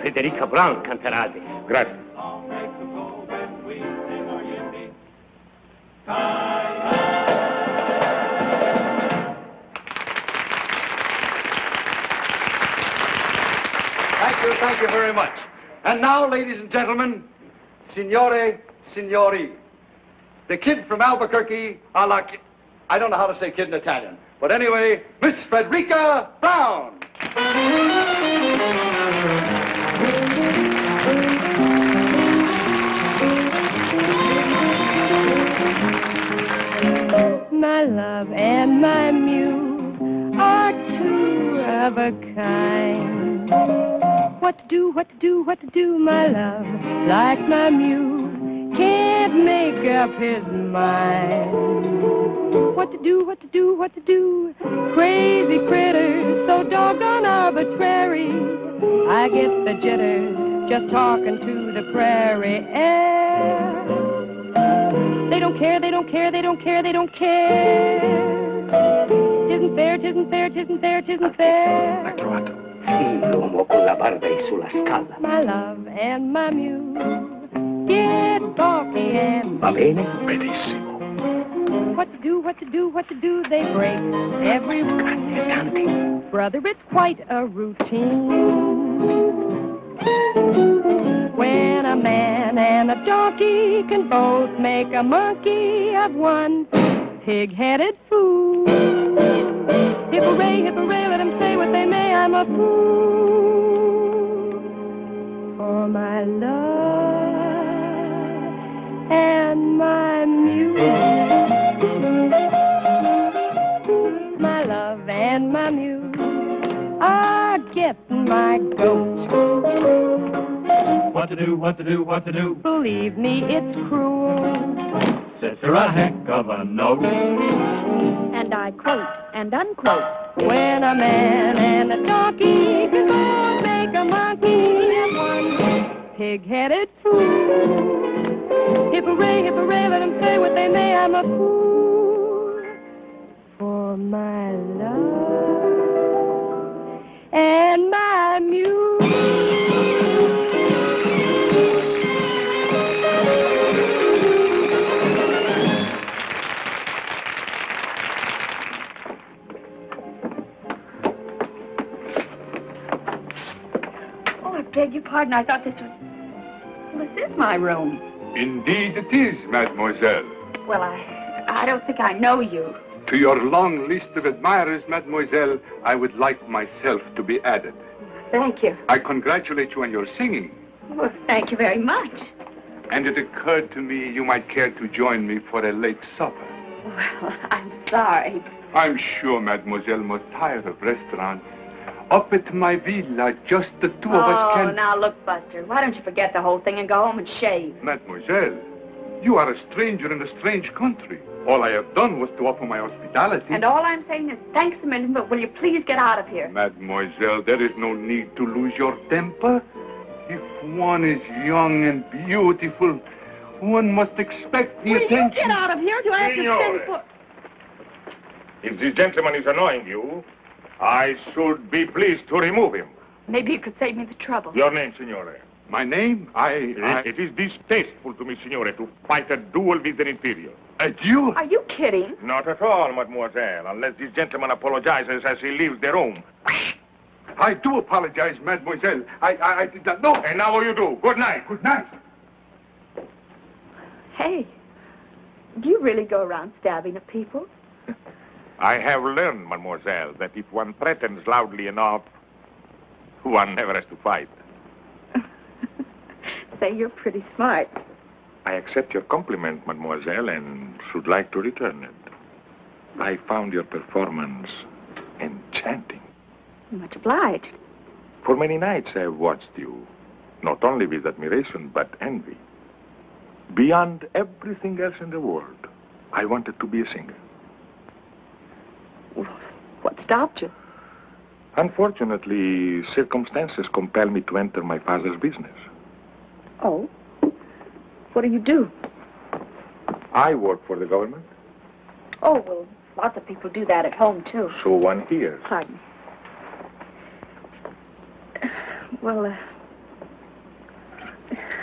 Federica Brown canterà. Grazie. Thank you very much. And now, ladies and gentlemen, signore, signori, the kid from Albuquerque, I don't know how to say kid in Italian, but anyway, Miss Frederica Brown. My love and my muse are two of a kind. What to do, what to do, what to do, my love, like my muse can't make up his mind. What to do, what to do, what to do, crazy critters, so doggone arbitrary. I get the jitters just talking to the prairie air. They don't care, they don't care, they don't care, they don't care. Tisn't fair, tisn't fair, tisn't fair, tisn't fair. L'ha trovato. Sì, l'uomo con la barba e sulla scala. My love and my muse get balky and... Va bene? Benissimo. What to do, what to do, what to do, they break every rule. Brother, it's quite a routine. When a man and a donkey can both make a monkey of one pig-headed fool. Hip-hooray, let them say what they may, I'm a fool for my love and my muse. My love and my muse are getting my goat. What to do, what to do, what to do? Believe me, it's cruel. Says her a heck of a note. And I quote and unquote. When a man and a donkey can both make a monkey of one pig-headed fool. Hip-hooray, let them say what they may, I'm a fool for my love and my muse. I beg your pardon. I thought this was... Well, this is my room. Indeed it is, mademoiselle. Well, I don't think I know you. To your long list of admirers, mademoiselle, I would like myself to be added. Thank you. I congratulate you on your singing. Well, thank you very much. And it occurred to me you might care to join me for a late supper. Well, I'm sorry. I'm sure mademoiselle must tire of restaurants. Up at my villa, just the two of us can... Oh, now look, Buster, why don't you forget the whole thing and go home and shave? Mademoiselle, you are a stranger in a strange country. All I have done was to offer my hospitality. And all I'm saying is thanks a million, but will you please get out of here? Mademoiselle, there is no need to lose your temper. If one is young and beautiful, one must expect the attention... Will you get out of here? Do I have to send for... If this gentleman is annoying you, I should be pleased to remove him. Maybe you could save me the trouble. Your name, signore? My name? It is distasteful to me, signore, to fight a duel with an Imperium. A duel? Are you kidding? Not at all, mademoiselle, unless this gentleman apologizes as he leaves the room. I do apologize, mademoiselle. I did not know. And now you do. Good night. Good night. Hey, do you really go around stabbing at people? I have learned, mademoiselle, that if one threatens loudly enough, one never has to fight. Say, you're pretty smart. I accept your compliment, mademoiselle, and should like to return it. I found your performance enchanting. Much obliged. For many nights I have watched you, not only with admiration, but envy. Beyond everything else in the world, I wanted to be a singer. What stopped you? Unfortunately, circumstances compel me to enter my father's business. Oh? What do you do? I work for the government. Oh, well, lots of people do that at home, too. So one hears. Pardon. Well,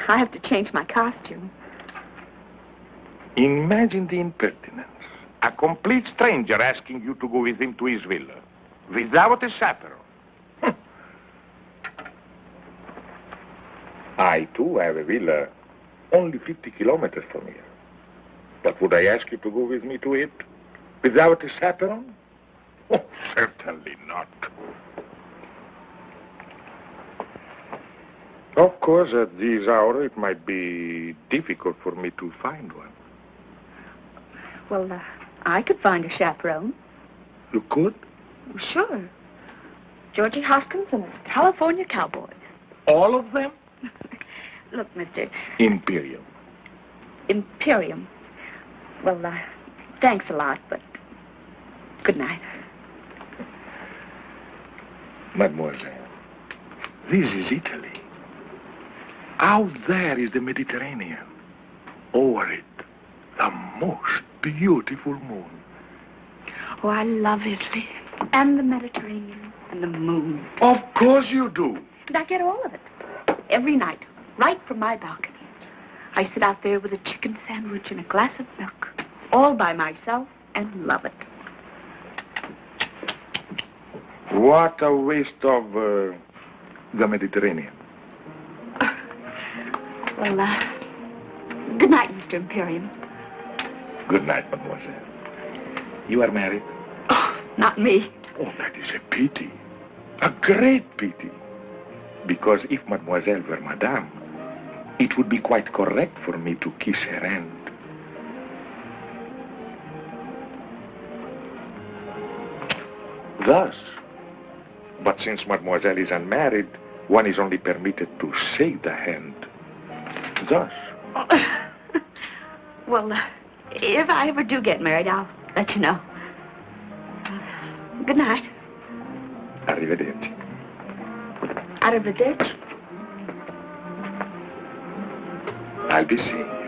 I have to change my costume. Imagine the impertinence. A complete stranger asking you to go with him to his villa. Without a chaperone. I, too, have a villa only 50 kilometers from here. But would I ask you to go with me to it? Without a chaperone? Oh, certainly not. Of course, at this hour, it might be difficult for me to find one. Well, I could find a chaperone. You could? Sure. Georgie Hoskins and his California Cowboys. All of them? Look, Mr. Imperium. Imperium. Well, thanks a lot, but good night. Mademoiselle, this is Italy. Out there is the Mediterranean. Over it, the most beautiful moon. Oh, I love Italy. And the Mediterranean. And the moon. Of course you do. And I get all of it. Every night. Right from my balcony. I sit out there with a chicken sandwich and a glass of milk. All by myself and love it. What a waste of the Mediterranean. Well, good night, Mr. Imperium. Good night, mademoiselle. You are married? Oh, not me. Oh, that is a pity. A great pity. Because if mademoiselle were madame, it would be quite correct for me to kiss her hand. Thus. But since mademoiselle is unmarried, one is only permitted to shake the hand. Thus. Well, if I ever do get married, I'll let you know. Good night. Arrivederci. Arrivederci. I'll be seeing you.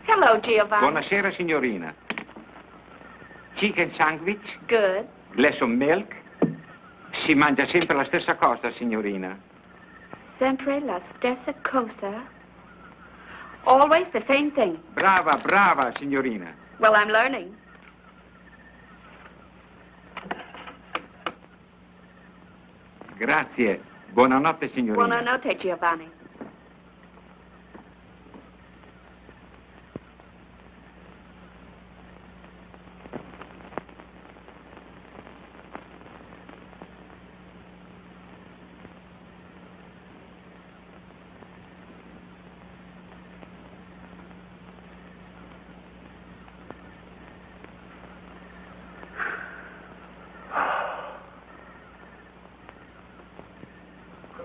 Hello, Giovanni. Buonasera, signorina. Chicken sandwich? Good. Glass of milk? Si mangia sempre la stessa cosa, signorina. Sempre la stessa cosa. Always the same thing. Brava, brava, signorina. Well, I'm learning. Grazie. Buonanotte, signorina. Buonanotte, Giovanni.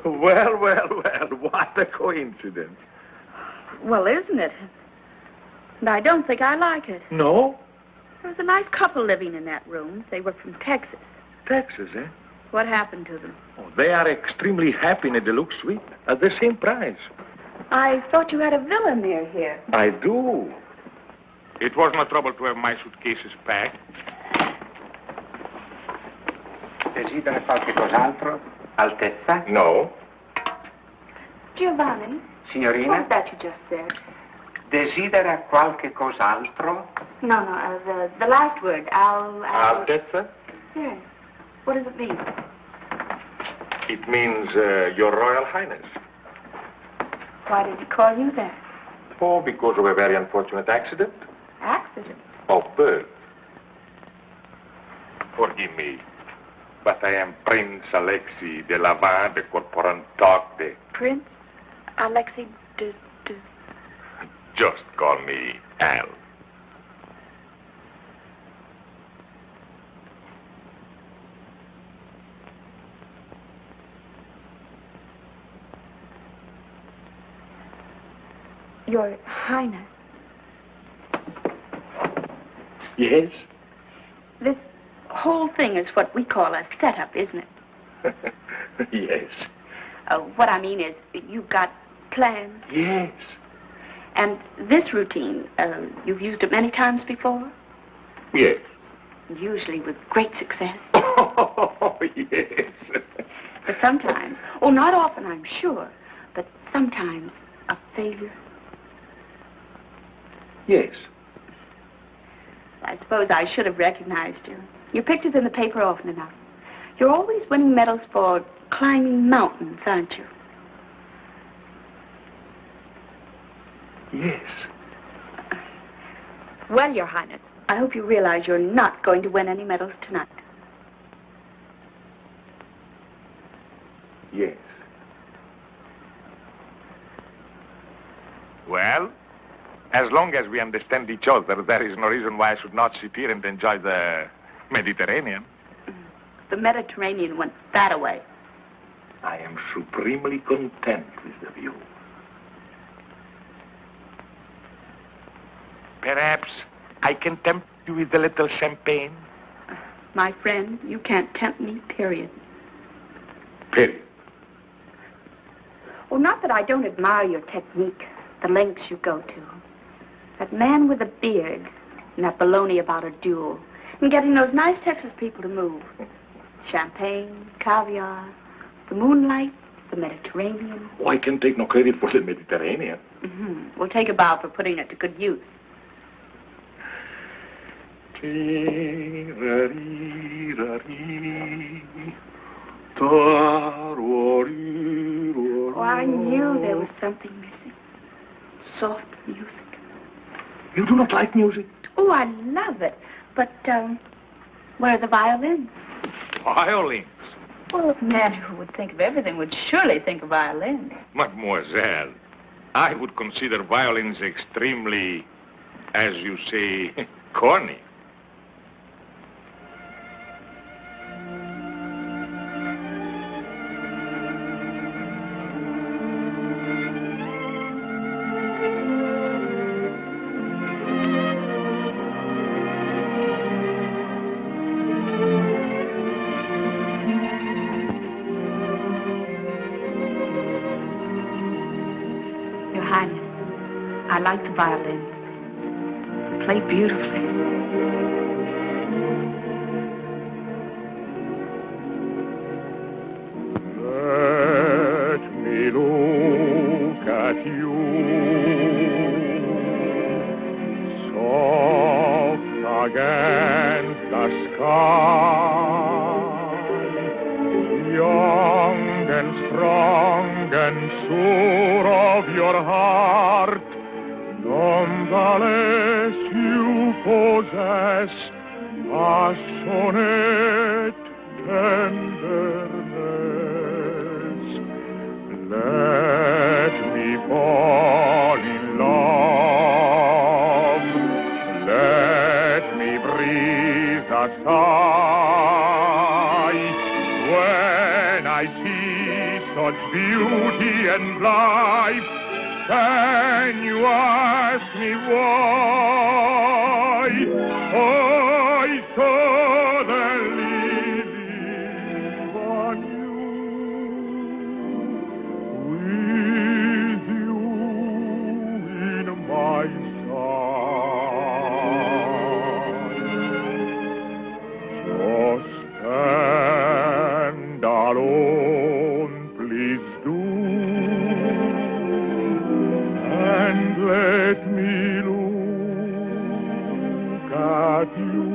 Well, well, well, what a coincidence. Well, isn't it? And I don't think I like it. No? There was a nice couple living in that room. They were from Texas. Texas, eh? What happened to them? Oh, they are extremely happy in a deluxe suite at the same price. I thought you had a villa near here. I do. It was no trouble to have my suitcases packed. Desidera qualche cos'altro? Altezza? No. Giovanni? Signorina? What was that you just said? Desidera qualche cos'altro? No, the last word. Altezza? Yes. What does it mean? It means Your Royal Highness. Why did he call you that? Oh, because of a very unfortunate accident. Accident? Of birth. Forgive me, but I am Prince Alexei de Lavin de Corporantoc. Prince Alexei de... Just call me Al. Your Highness. Yes? This whole thing is what we call a setup, isn't it? Yes. What I mean is, you've got plans. Yes. And this routine, you've used it many times before? Yes. Usually with great success. Oh, yes. But sometimes, not often, I'm sure, but sometimes a failure. Yes. I suppose I should have recognized you. Your picture's in the paper often enough. You're always winning medals for climbing mountains, aren't you? Yes. Well, Your Highness, I hope you realize you're not going to win any medals tonight. Yes. Well, as long as we understand each other, there is no reason why I should not sit here and enjoy the Mediterranean. The Mediterranean went that away. I am supremely content with the view. Perhaps I can tempt you with a little champagne? My friend, you can't tempt me, period. Period. Well, not that I don't admire your technique, the lengths you go to. That man with a beard and that baloney about a duel and getting those nice Texas people to move. Champagne, caviar, the moonlight, the Mediterranean. Oh, I can take no credit for the Mediterranean. Mm-hmm. We'll take a bow for putting it to good use. Oh, I knew there was something missing. Soft music. You do not like music? Oh, I love it. But, where are the violins? Violins? Well, a man who would think of everything would surely think of violins. Mademoiselle, I would consider violins extremely, as you say, corny. I like the violin. They play beautifully. Let me look at you, soft against the sky, young and strong and sure of your heart. Nonetheless, you possess passionate tenderness. Let me fall in love. Let me breathe a sigh when I see such beauty and life. Can you ask me why I suddenly live on you, with you in my side? Just stand alone, please do. And let me look at you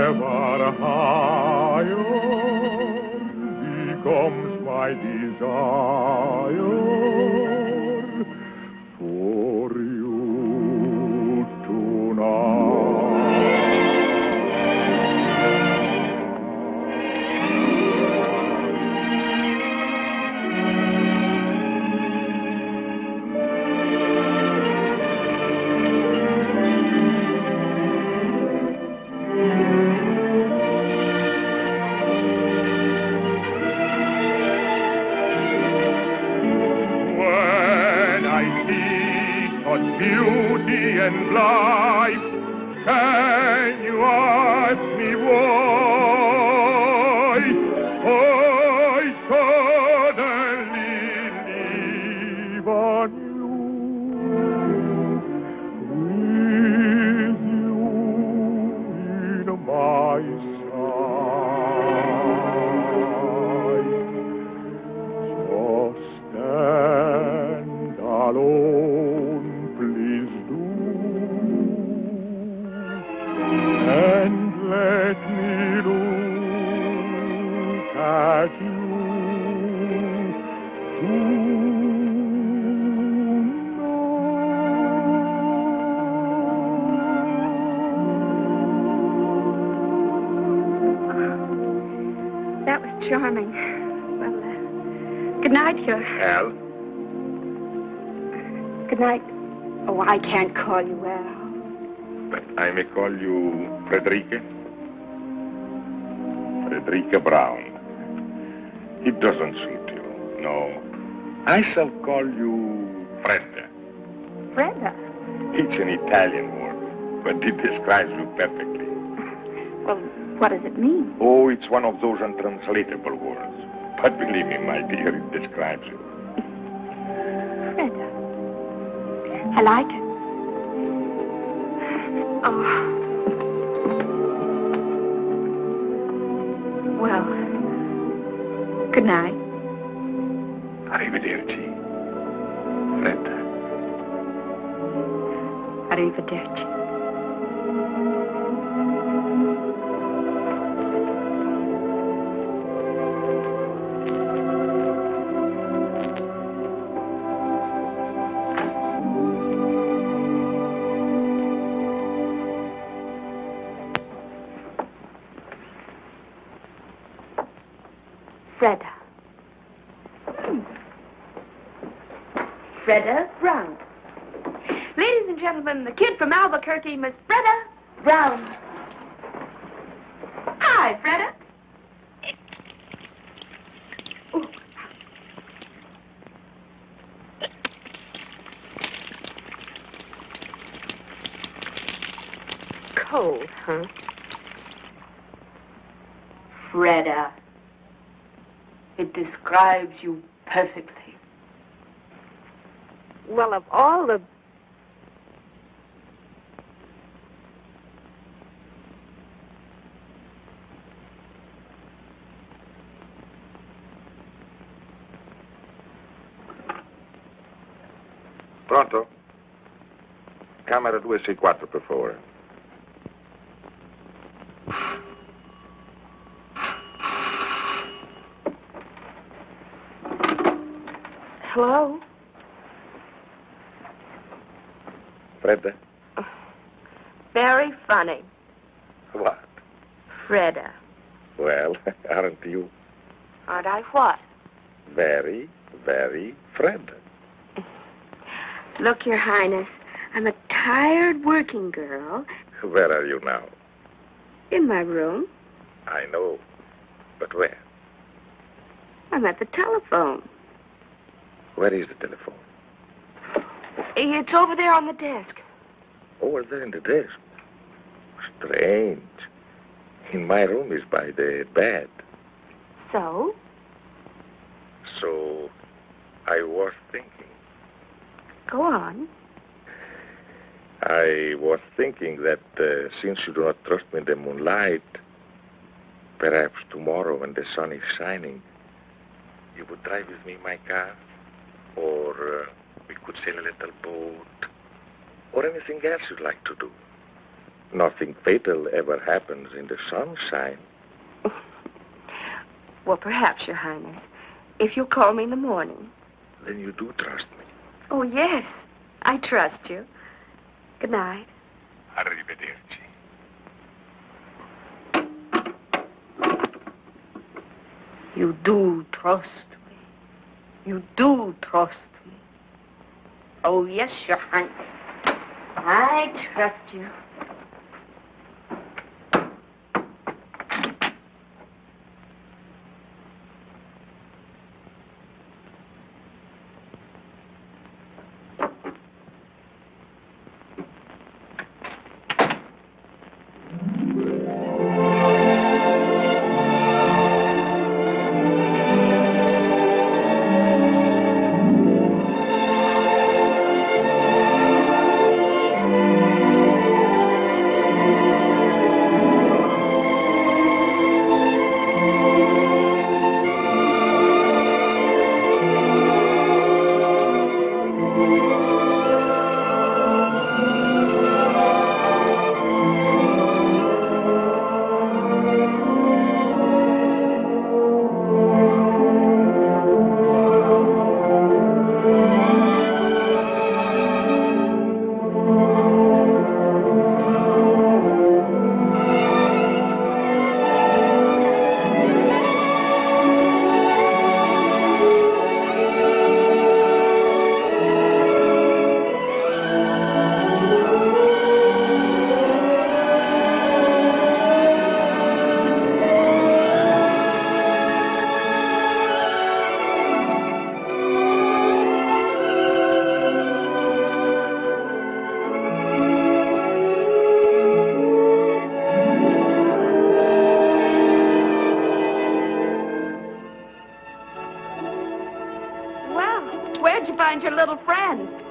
ever higher becomes my desire for you tonight. let me wait. I suddenly leave on you. With you in my side. So stand alone, please do. And let me look at you That was charming. Well, good night, sir. Al? Good night. Oh, I can't call you Al. But I may call you Frederica? Frederica Brown. It doesn't suit you, no. I shall call you Fredda. Fredda? It's an Italian word, but it describes you perfectly. Well, what does it mean? Oh, it's one of those untranslatable words. But believe me, my dear, it describes you. Fredda. I like it. Oh. Well, good night. Arrivederci. Fredda. Arrivederci. Fredda. Fredda Brown. Ladies and gentlemen, the kid from Albuquerque, Miss Fredda Brown. Hi, Fredda. Ooh. Cold, huh? Fredda. It describes you perfectly. Well, of all the... Pronto? Camera 264, per favore. Hello? Fredda? Very funny. What? Fredda. Well, aren't you Aren't I what? very, very Fredda? Look, Your Highness, I'm a tired working girl Where are you now? in my room. I know. But where? I'm at the telephone. Where is the telephone? It's over there on the desk. Over there in the desk. Strange. In my room is by the bed. So? So, I was thinking. Go on. I was thinking that since you do not trust me in the moonlight, perhaps tomorrow when the sun is shining, you would drive with me in my car, or we could sail a little boat, or anything else you'd like to do. Nothing fatal ever happens in the sunshine. Well, perhaps, Your Highness, if you'll call me in the morning. Then you do trust me. Oh, yes, I trust you. Good night. Arrivederci. You do trust me. You do trust me. Oh, yes, Your Highness. I trust you.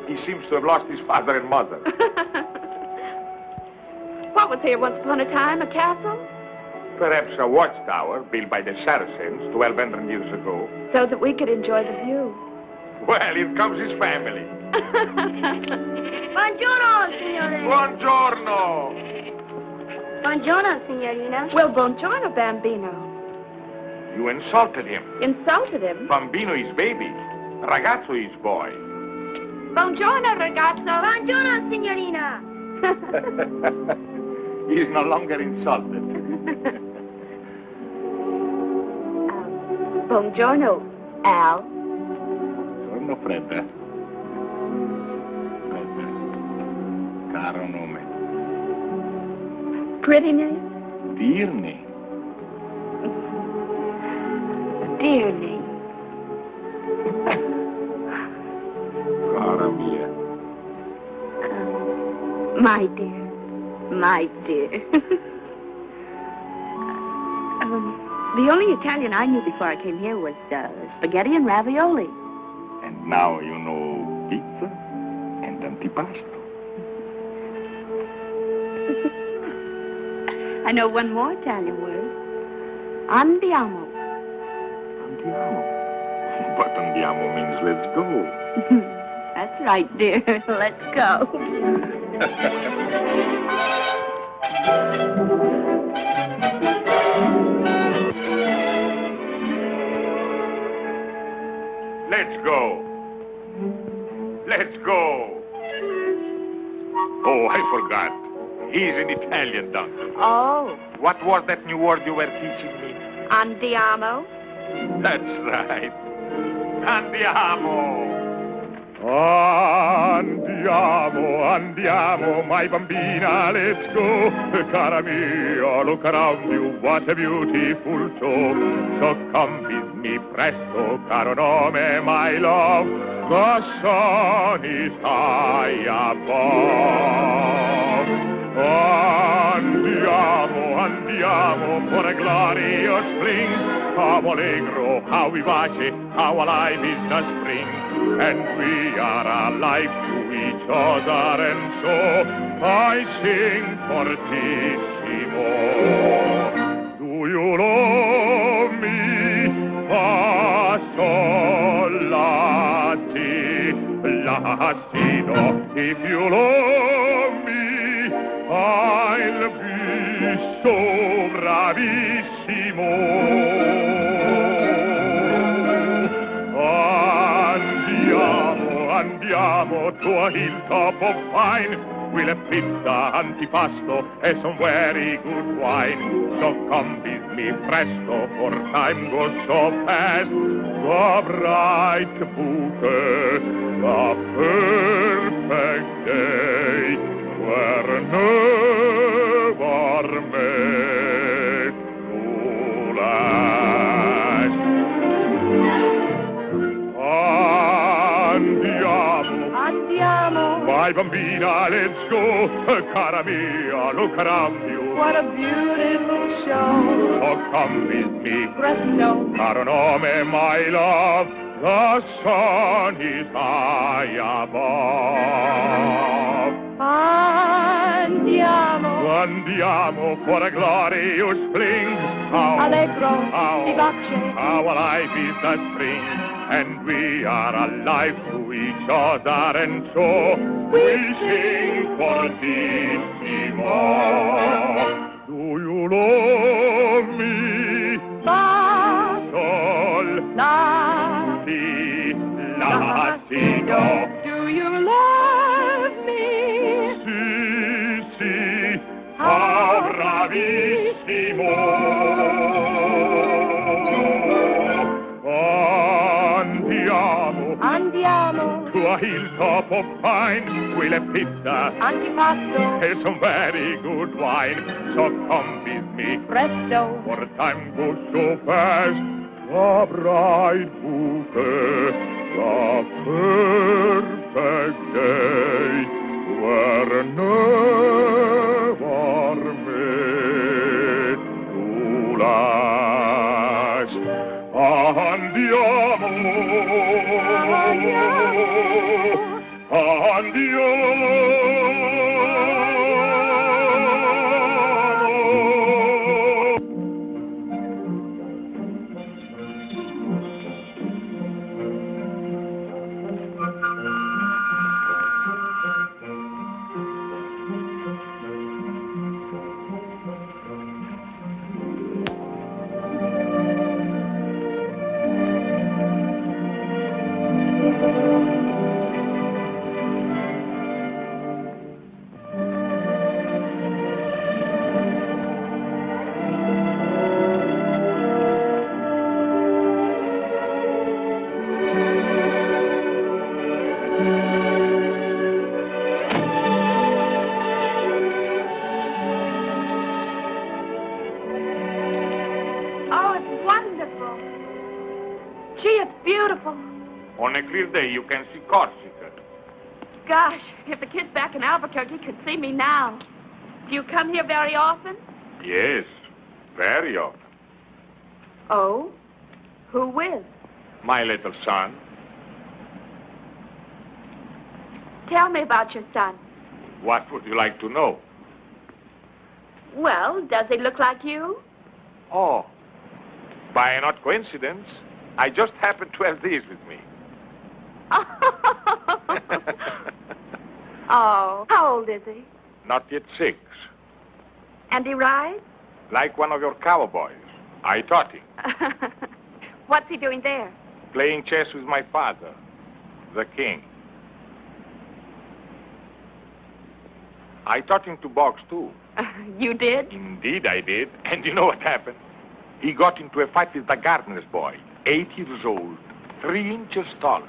He seems to have lost his father and mother. What was here once upon a time? A castle? Perhaps a watchtower built by the Saracens 1,200 years ago. So that we could enjoy the view. Well, here comes his family. Buongiorno, signore. Buongiorno. Buongiorno, signorina. Well, buongiorno, Bambino. You insulted him. Insulted him? Bambino is baby. Ragazzo is boy. Buongiorno, ragazzo. Buongiorno, signorina. He's no longer insulted. Buongiorno, Al. Buongiorno, Fredda. Fredda. Caro nome. Pretty name? Dear name. Dear name. Cara mia. My dear. My dear. The only Italian I knew before I came here was spaghetti and ravioli. And now you know pizza and antipasto. I know one more Italian word. Andiamo. Andiamo. But andiamo means let's go. That's right, dear. Let's go. Let's go. Let's go. Oh, I forgot. He's an Italian doctor. Oh. What was that new word you were teaching me? Andiamo. That's right. Andiamo. Andiamo, andiamo, my bambina, let's go. Cara mia, look around you, what a beautiful show. So come with me presto, caro nome, my love. The sun is high above. Andiamo, andiamo, for a glorious spring. How allegro, how vivace, how alive is the spring. And we are alive to each other, and so I sing fortissimo. Do you love me? Fa, sol, la, si, la, si, do. If you love me, I'll be so bravissimo. Andiamo to a hilltop of pine. We'll have pizza, antipasto, and some very good wine. So come with me presto, for time goes so fast. The bright bouquet, the perfect day, were never made to last. Andiamo. My bambina, let's go. Cara mia, look around you. What a beautiful show. Oh, come with me. Presto. Caro nome, my love. The sun is high above. Andiamo. Andiamo for a glorious spring. How Allegro, vivace. How alive is the spring. And we are alive to each other, and so we sing fortissimo. Do you love me? Fa, Sol, la, si, la, si, do. Do you love me? Si, si, how bravissimo. Andiamo. To a hilltop of pine, we'll have pizza, Antipasto. and some very good wine. So come with me, Presto. for time goes so fast. The bright bouquet, the perfect day, were never made to last. Andiamo. beautiful. On a clear day, you can see Corsica. Gosh, if the kids back in Albuquerque could see me now. Do you come here very often? Yes, very often. Oh? Who with? My little son. Tell me about your son. What would you like to know? Well, does he look like you? Oh, by an odd coincidence, I just happened to have these with me. Oh, how old is he? Not yet 6. And he rides? Like one of your cowboys. I taught him. What's he doing there? Playing chess with my father, the king. I taught him to box, too. You did? Indeed, I did. And you know what happened? He got into a fight with the gardener's boy, 8 years old, 3 inches taller.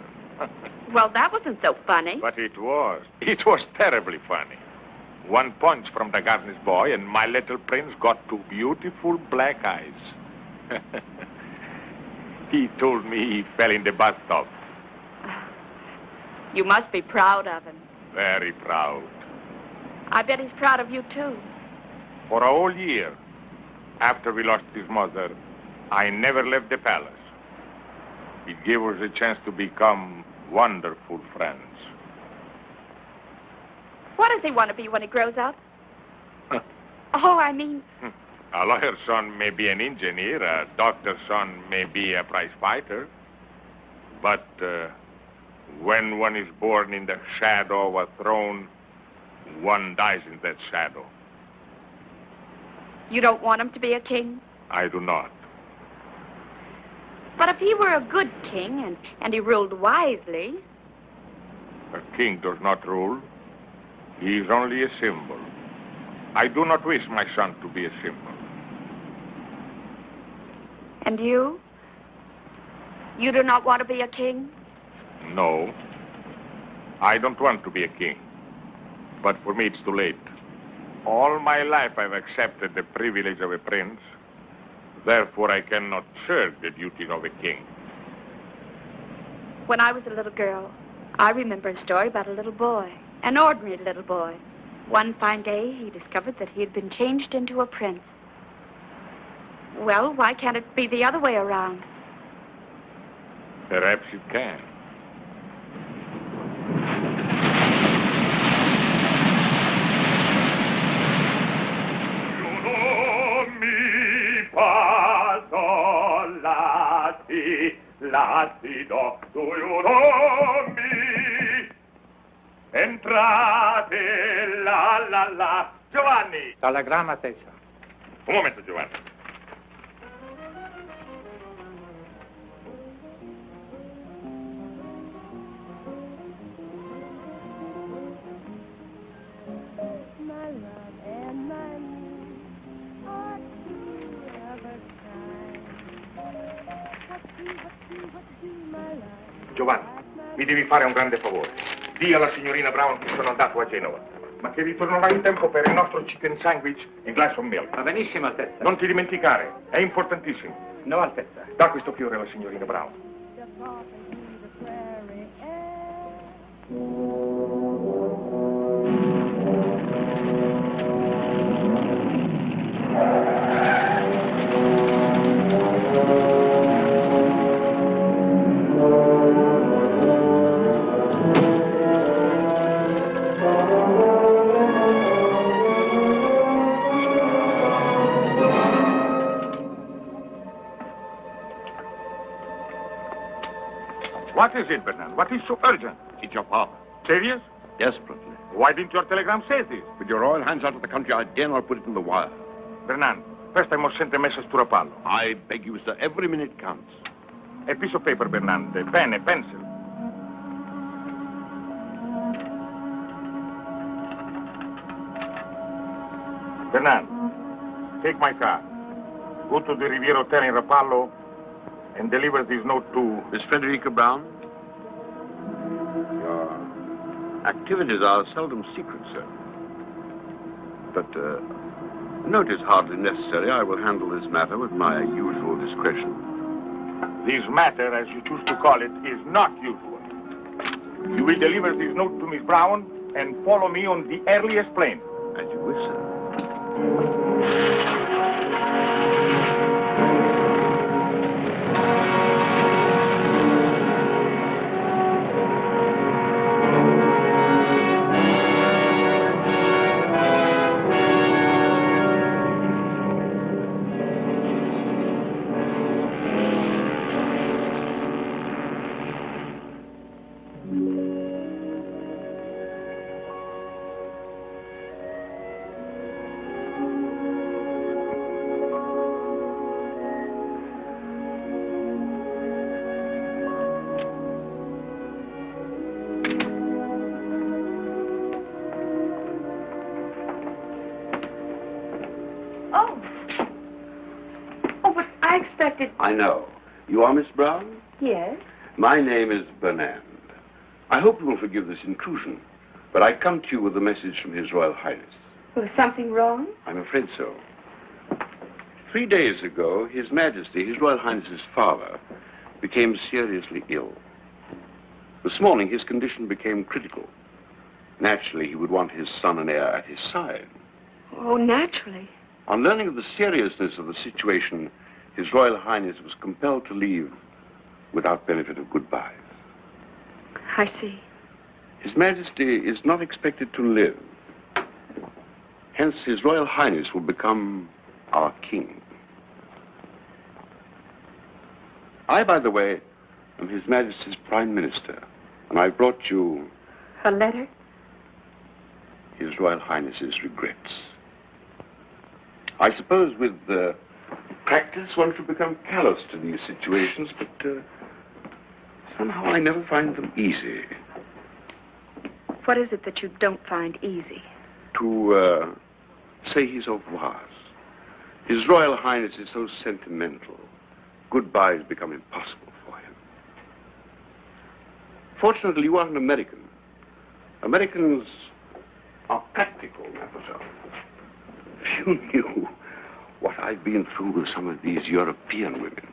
Well, that wasn't so funny. But it was. It was terribly funny. One punch from the gardener's boy, and my little prince got 2 beautiful black eyes. He told me he fell in the bathtub. You must be proud of him. Very proud. I bet he's proud of you, too. For a whole year, after we lost his mother, I never left the palace. It gave us a chance to become wonderful friends. What does he want to be when he grows up? Oh, I mean... A lawyer's son may be an engineer, a doctor's son may be a prize fighter. But when one is born in the shadow of a throne, one dies in that shadow. You don't want him to be a king? I do not. But if he were a good king and he ruled wisely... A king does not rule. He is only a symbol. I do not wish my son to be a symbol. And you? You do not want to be a king? No. I don't want to be a king. But for me, it's too late. All my life, I've accepted the privilege of a prince. Therefore, I cannot shirk the duties of a king. When I was a little girl, I remember a story about a little boy, an ordinary little boy. One fine day, he discovered that he had been changed into a prince. Well, why can't it be the other way around? Perhaps it can. Lassido, do you know me? Entrate, la. Giovanni! Telegramma, Tesio. Un momento, Giovanni. My love and my need are two of a kind. What do, my love? Giovanni, mi devi fare un grande favore. Dì alla signorina Brown che sono andato a Genova, ma che ritornerò in tempo per il nostro chicken sandwich e glass of milk. Va benissimo, Altezza. Non ti dimenticare, è importantissimo. No, Altezza. Da questo fiore alla signorina Brown. Just walking through the prairie air. What is it, Bernand? What is so urgent? It's your father. Serious? Desperately. Why didn't your telegram say this? With your royal hands out of the country, I dare not put it in the wire. Bernand, first I must send a message to Rapallo. I beg you, sir, every minute counts. A piece of paper, Bernand, a pen, a pencil. Bernand, take my car. Go to the Riviera Hotel in Rapallo and deliver this note to... Miss Frederica Brown? Your activities are seldom secret, sir. But note is hardly necessary. I will handle this matter with my usual discretion. This matter, as you choose to call it, is not usual. You will deliver this note to Miss Brown and follow me on the earliest plane. As you wish, sir. I know. You are Miss Brown? Yes. My name is Bernand. I hope you will forgive this intrusion, but I come to you with a message from His Royal Highness. Was something wrong? I'm afraid so. 3 days ago, His Majesty, His Royal Highness's father, became seriously ill. This morning, his condition became critical. Naturally, he would want his son and heir at his side. Oh, naturally. On learning of the seriousness of the situation, His Royal Highness was compelled to leave without benefit of goodbyes. I see. His Majesty is not expected to live. Hence, His Royal Highness will become our king. I, by the way, am His Majesty's Prime Minister, and I brought you A letter? His Royal Highness's regrets. I suppose with practice, one should become callous to these situations, but somehow I never find them easy. What is it that you don't find easy? To say his au revoirs. His Royal Highness is so sentimental. Goodbyes become impossible for him. Fortunately, you are an American. Americans are practical, mademoiselle. If you knew what I've been through with some of these European women.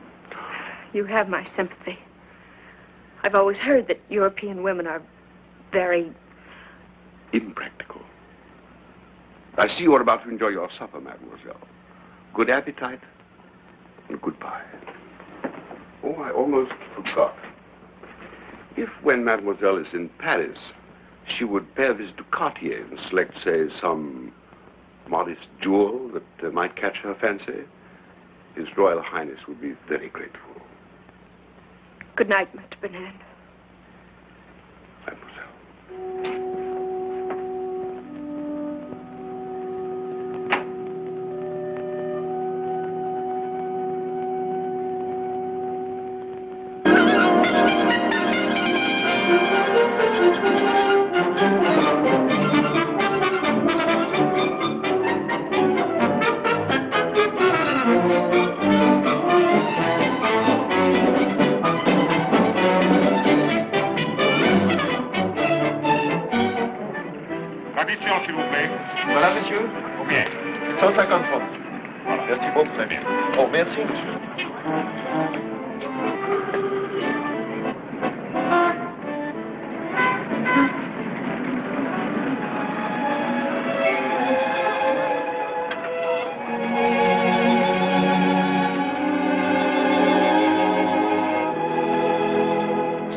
You have my sympathy. I've always heard that European women are very... impractical. I see you are about to enjoy your supper, mademoiselle. Good appetite and goodbye. Oh, I almost forgot. If, when mademoiselle is in Paris, she would pay a visit to Cartier and select, say, some modest jewel that might catch her fancy, His Royal Highness would be very grateful. Good night, Mr. Bernand. Mademoiselle. Tradition, s'il vous plaît. Voilà, monsieur. Combien? 150 francs. Voilà. Merci beaucoup. Très bien. Oh, merci, monsieur.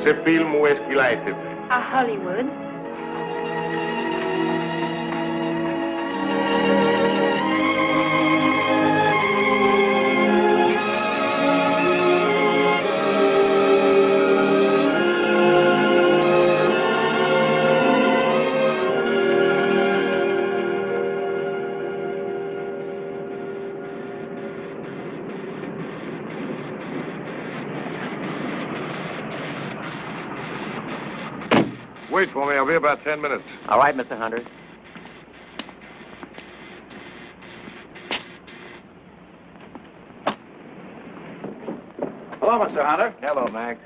Ce film, où est-ce qu'il a été fait? À Hollywood. Wait for me. I'll be about 10 minutes. All right, Mr. Hunter. Hello, Mr. Hunter. Hello, Mac.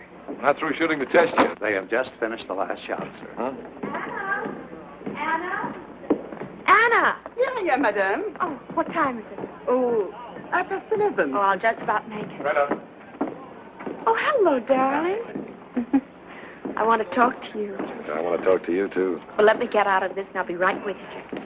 Not through shooting the test yet. They have just finished the last shot, sir. Huh? Anna! Yeah, madame. Oh, what time is it? Oh, 11:30. Oh, I'll just about make it. Right on. Oh, hello, darling. I want to talk to you. I want to talk to you, too. Well, let me get out of this and I'll be right with you.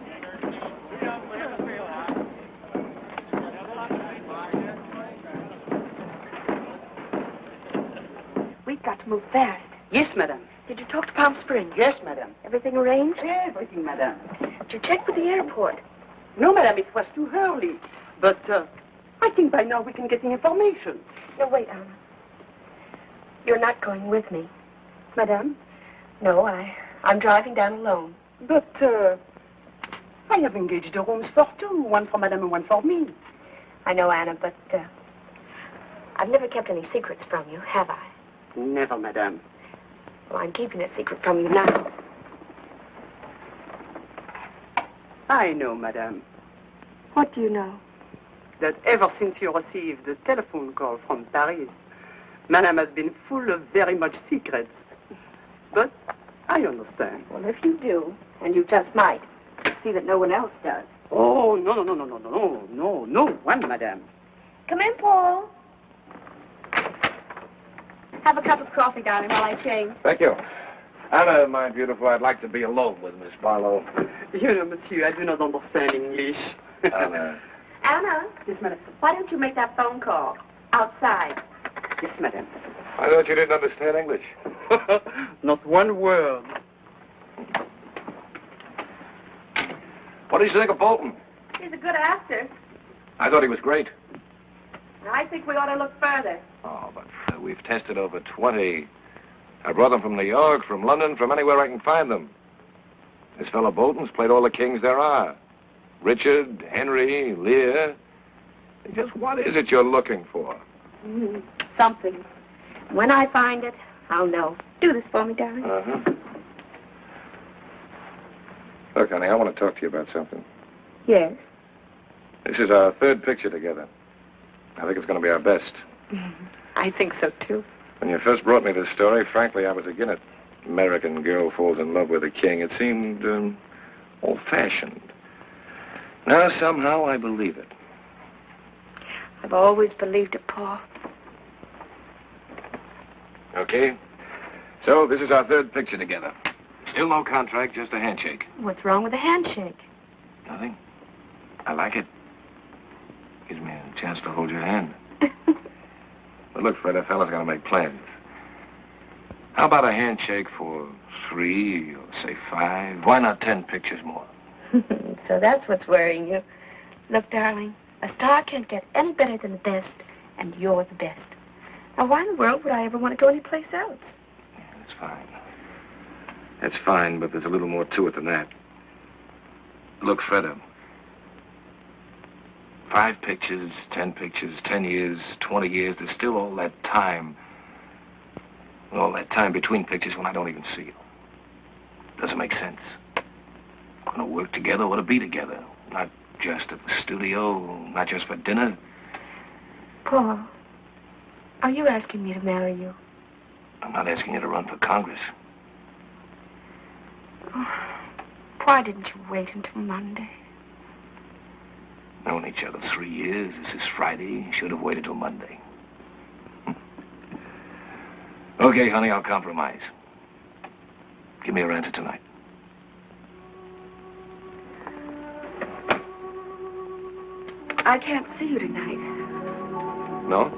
We've got to move fast. Yes, madame. Did you talk to Palm Springs? Yes, madame. Everything arranged? Everything, madame. Did you check with the airport? No, madame, it was too early. But I think by now we can get the information. No, wait, Anna. You're not going with me. Madame? No, I'm driving down alone. But I have engaged the rooms for two. One for madame and one for me. I know, Anna, but I've never kept any secrets from you, have I? Never, madame. Well, I'm keeping a secret from you now. I know, madame, What do you know? that ever since you received the telephone call from Paris, madame has been full of very much secrets. But I understand. Well, if you do, and you just might, see that no one else does. Oh, no one, madame. Come in, Paul. Have a cup of coffee, darling, while I change. Thank you. Anna, my beautiful, I'd like to be alone with Miss Barlo. You know, monsieur, I do not understand English. Anna. Anna? Yes, madame. Why don't you make that phone call outside? Yes, madame. I thought you didn't understand English. Not one word. What did you think of Bolton? He's a good actor. I thought he was great. I think we ought to look further. Oh, but we've tested over 20. I brought them from New York, from London, from anywhere I can find them. This fellow Bolton's played all the kings there are. Richard, Henry, Lear. Just what is it you're looking for? Something. When I find it, I'll know. Do this for me, darling. Uh-huh. Look, honey, I want to talk to you about something. Yes. This is our third picture together. I think it's going to be our best. I think so, too. When you first brought me this story, frankly, I was against it. American girl falls in love with a king. It seemed old-fashioned. Now, somehow, I believe it. I've always believed it, Paul. Okay. So, this is our third picture together. Still no contract, just a handshake. What's wrong with a handshake? Nothing. I like it. Gives me a chance to hold your hand. But look, Fred, that fella's got to make plans. How about a handshake for 3 or, say, 5? Why not 10 pictures more? So that's what's worrying you. Look, darling, a star can't get any better than the best, and you're the best. Now, why in the world would I ever want to go anyplace else? Yeah, that's fine. That's fine, but there's a little more to it than that. Look, Fredda. 5 pictures, 10 pictures, 10 years, 20 years, there's still all that time. All that time between pictures when I don't even see you. Doesn't make sense. Want to work together, want to be together. Not just at the studio, not just for dinner. Paul, are you asking me to marry you? I'm not asking you to run for Congress. Oh, why didn't you wait until Monday? Known each other 3 years. This is Friday. Should have waited till Monday. Okay, honey, I'll compromise. Give me your answer tonight. I can't see you tonight. No?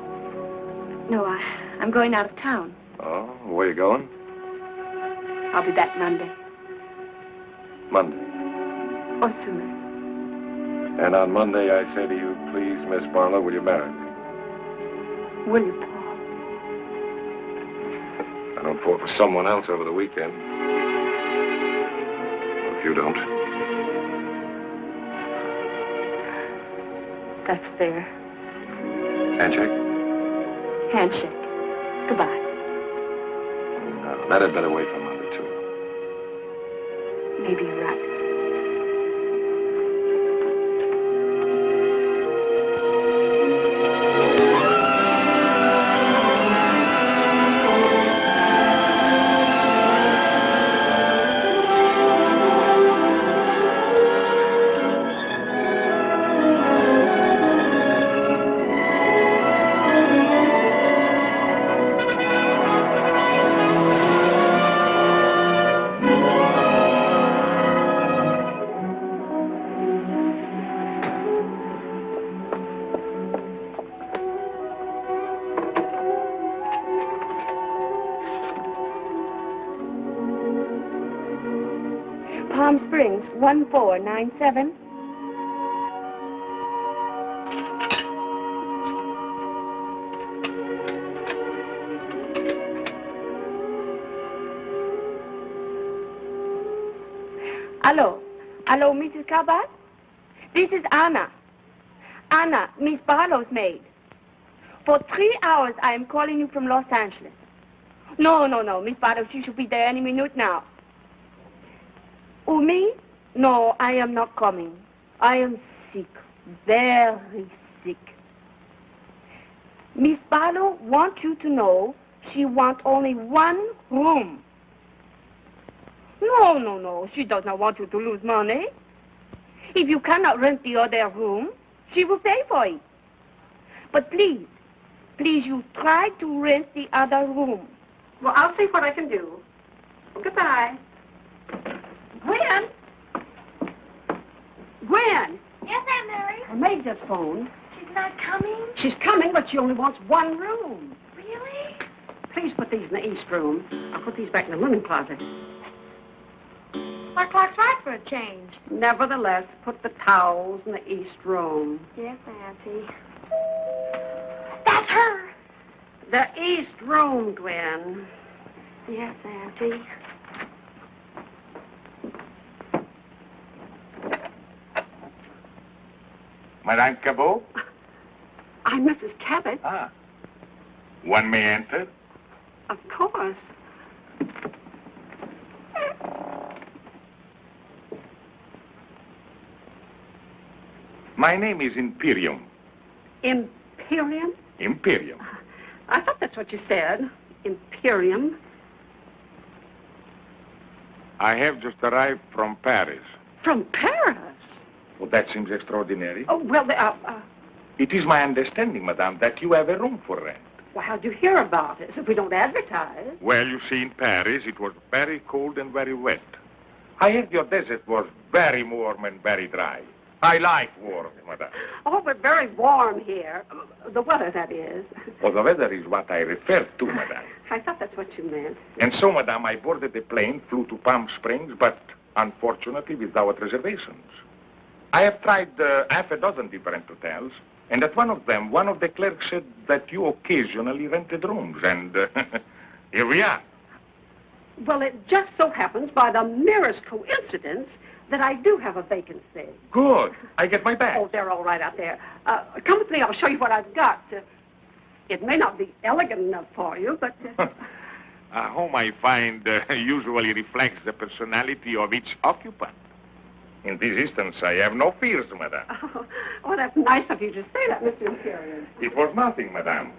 No, I'm going out of town. Oh, where you going? I'll be back Monday. Monday. Or sooner. And on Monday, I say to you, please, Miss Barlo, will you marry me? Will you, Paul? I don't fall for someone else over the weekend. If you don't. That's fair. Handshake? Handshake. Goodbye. No, that had better wait for Monday, too. Maybe you're right. Springs, 1497. Hello. Hello, Mrs. Cabot? This is Anna. Anna, Miss Barlo's maid. For 3 hours, I am calling you from Los Angeles. No, Miss Barlow, she should be there any minute now. Oh, me? No, I am not coming. I am sick, very sick. Miss Barlow wants you to know she wants only one room. No, she does not want you to lose money. If you cannot rent the other room, she will pay for it. But please, you try to rent the other room. Well, I'll see what I can do. Goodbye. Gwen! Gwen! Yes, Aunt Mary? Her maid just phoned. She's not coming? She's coming, but she only wants one room. Really? Please put these in the east room. I'll put these back in the linen closet. My clock's right for a change. Nevertheless, put the towels in the east room. Yes, Auntie. That's her. The east room, Gwen. Yes, Auntie. Madame Cabot? I'm Mrs. Cabot. Ah. One may enter? Of course. My name is Imperium. Imperium? Imperium. I thought that's what you said. Imperium. I have just arrived from Paris. From Paris? Well, that seems extraordinary. Oh, well, It is my understanding, madame, that you have a room for rent. well, how'd you hear about it? If we don't advertise. Well, you see, in Paris, it was very cold and very wet. I heard your desert was very warm and very dry. I like warm, madame. Oh, but very warm here. The weather, that is. Well, the weather is what I refer to, madame. I thought that's what you meant. And so, madame, I boarded the plane, flew to Palm Springs, but unfortunately without reservations. I have tried half a dozen different hotels, and at one of them, one of the clerks said that you occasionally rented rooms, and here we are. Well, it just so happens, by the merest coincidence, that I do have a vacancy. Good. I get my bag. Oh, they're all right out there. Come with me, I'll show you what I've got. It may not be elegant enough for you, but... A home, I find, usually reflects the personality of each occupant. In this instance, I have no fears, madame. Oh, that's nice of you to say that, Mr. Imperium. It was nothing, madame.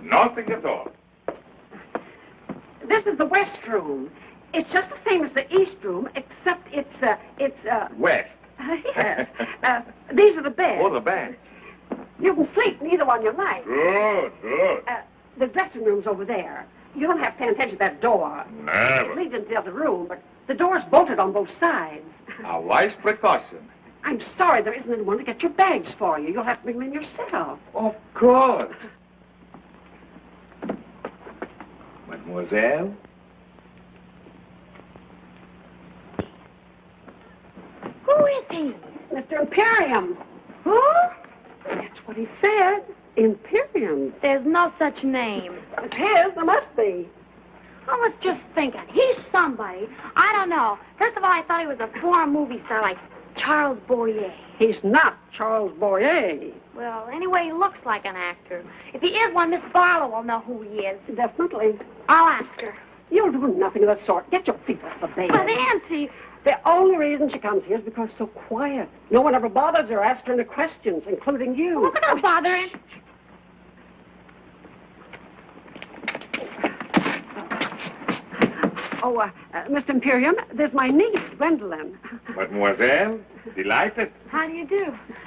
Nothing at all. This is the west room. It's just the same as the east room, except it's West. Yes. These are the beds. Oh, the beds. You can sleep in either one you like. Good, good. The dressing room's over there. You don't have to pay attention to that door. Never. It leads into the other room, but the door's bolted on both sides. A wise precaution. I'm sorry there isn't anyone to get your bags for you. You'll have to bring them in yourself. Of course. Mademoiselle? Who is he? Mr. Imperium. Who? That's what he said. Imperium. There's no such name. It's his. There must be. I was just thinking, he's somebody. I don't know. First of all, I thought he was a foreign movie star like Charles Boyer. He's not Charles Boyer. Well, anyway, he looks like an actor. If he is one, Miss Barlo will know who he is. Definitely. I'll ask her. You'll do nothing of that sort. Get your feet off the bed. But, Auntie... The only reason she comes here is because it's so quiet. No one ever bothers her, asks her any questions, including you. Well, don't bother him. Mr. Imperium, there's my niece, Gwendolyn. Mademoiselle, delighted. How do you do?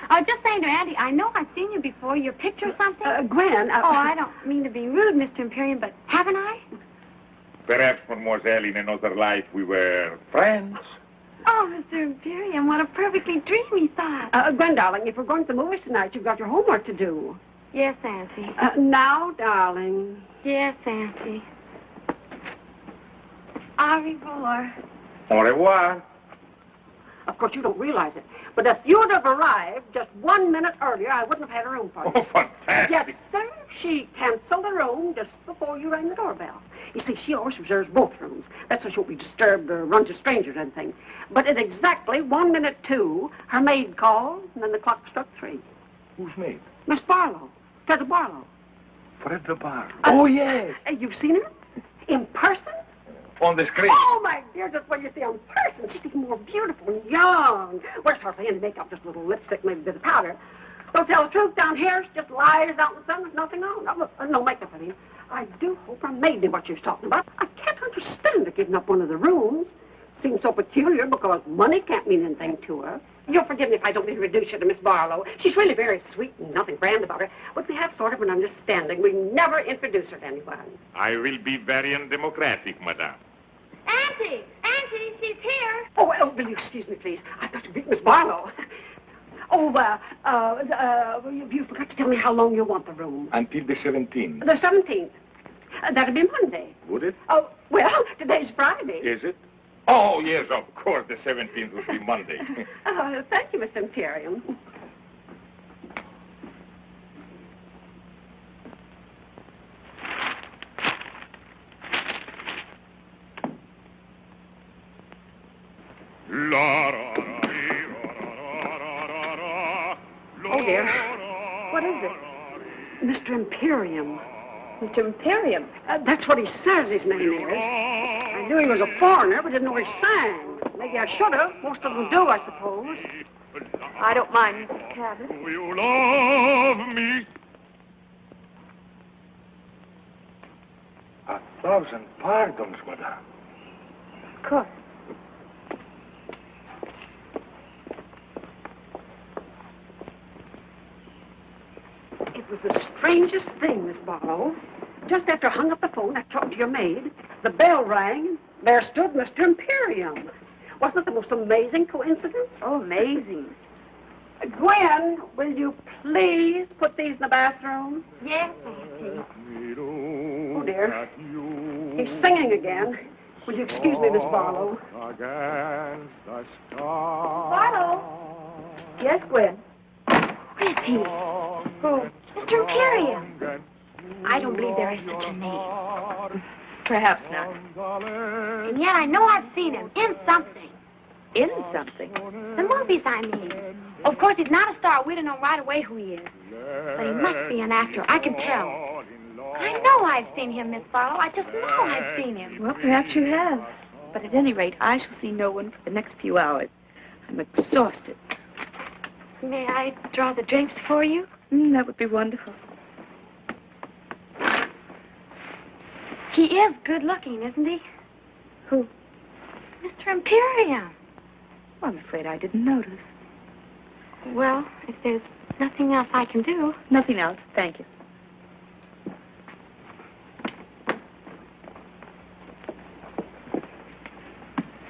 I was just saying to Auntie, I know I've seen you before. Your picture or something? Gwen. Oh, I don't mean to be rude, Mr. Imperium, but haven't I? Perhaps, mademoiselle, in another life we were friends. Oh, Mr. Imperium, what a perfectly dreamy thought. Gwen, darling, if we're going to the movies tonight, you've got your homework to do. Yes, Auntie. Now, darling. Yes, Auntie. Au revoir. Au revoir. Of course, you don't realize it. But if you'd have arrived just 1 minute earlier, I wouldn't have had a room for you. Oh, fantastic. Yes, sir. She canceled the room just before you rang the doorbell. You see, she always reserves both rooms. That's so she won't be disturbed or run to strangers or anything. But at exactly 1 minute 2, her maid called, and then the clock struck 3. Who's maid? Miss Barlo. Fredda Barlo. Fredda Barlo. Oh, yes. You've seen her? In person? On the screen. Oh, my dear, just when you see her in person, she's even more beautiful and young. Wears hardly any makeup, just a little lipstick, maybe a bit of powder. Don't tell the truth, down here, she just lies out in the sun with nothing on. No makeup, I mean. I do hope her maid knew what she was talking about. I can't understand her giving up one of the rooms. Seems so peculiar because money can't mean anything to her. You'll forgive me if I don't introduce you to Miss Barlo. She's really very sweet and nothing grand about her. But we have sort of an understanding. We never introduce her to anyone. I will be very undemocratic, madame. Auntie! Auntie, she's here. Oh, will you excuse me, please? I've got to meet Miss Barlo. Oh, you forgot to tell me how long you want the room. Until the 17th. The 17th. That'd be Monday. Would it? Oh, well, today's Friday. Is it? Oh, yes, of course, the 17th will be Monday. Thank you, Mr. Imperium. Oh, dear. What is it? Mr. Imperium. Mr. Imperium? That's what he says his name is. I knew he was a foreigner, but didn't know he sang. Maybe I should have. Most of them do, I suppose. I don't mind, Mrs. Cabot. Do you love me? 1,000 pardons, madame. Of course. It was the strangest thing, Miss Barlo. Just after I hung up the phone, I talked to your maid. The bell rang. There stood Mr. Imperium. Wasn't it the most amazing coincidence? Oh, amazing. Gwen, will you please put these in the bathroom? Yes, Auntie. Oh, dear. He's singing again. Will you excuse me, Miss Barlo? Barlo? Yes, Gwen. Where is he? Who? Mr. Imperium. I don't believe there is such a name. Perhaps not. And yet I know I've seen him in something. In something? The movies, I mean. Of course, he's not a star. We'd have known right away who he is. But he must be an actor. I can tell. I know I've seen him, Miss Barlo. I just know I've seen him. Well, perhaps you have. But at any rate, I shall see no one for the next few hours. I'm exhausted. May I draw the drapes for you? That would be wonderful. He is good looking, isn't he? Who? Mr. Imperium. Well, I'm afraid I didn't notice. Well, if there's nothing else I can do. Nothing else. Thank you.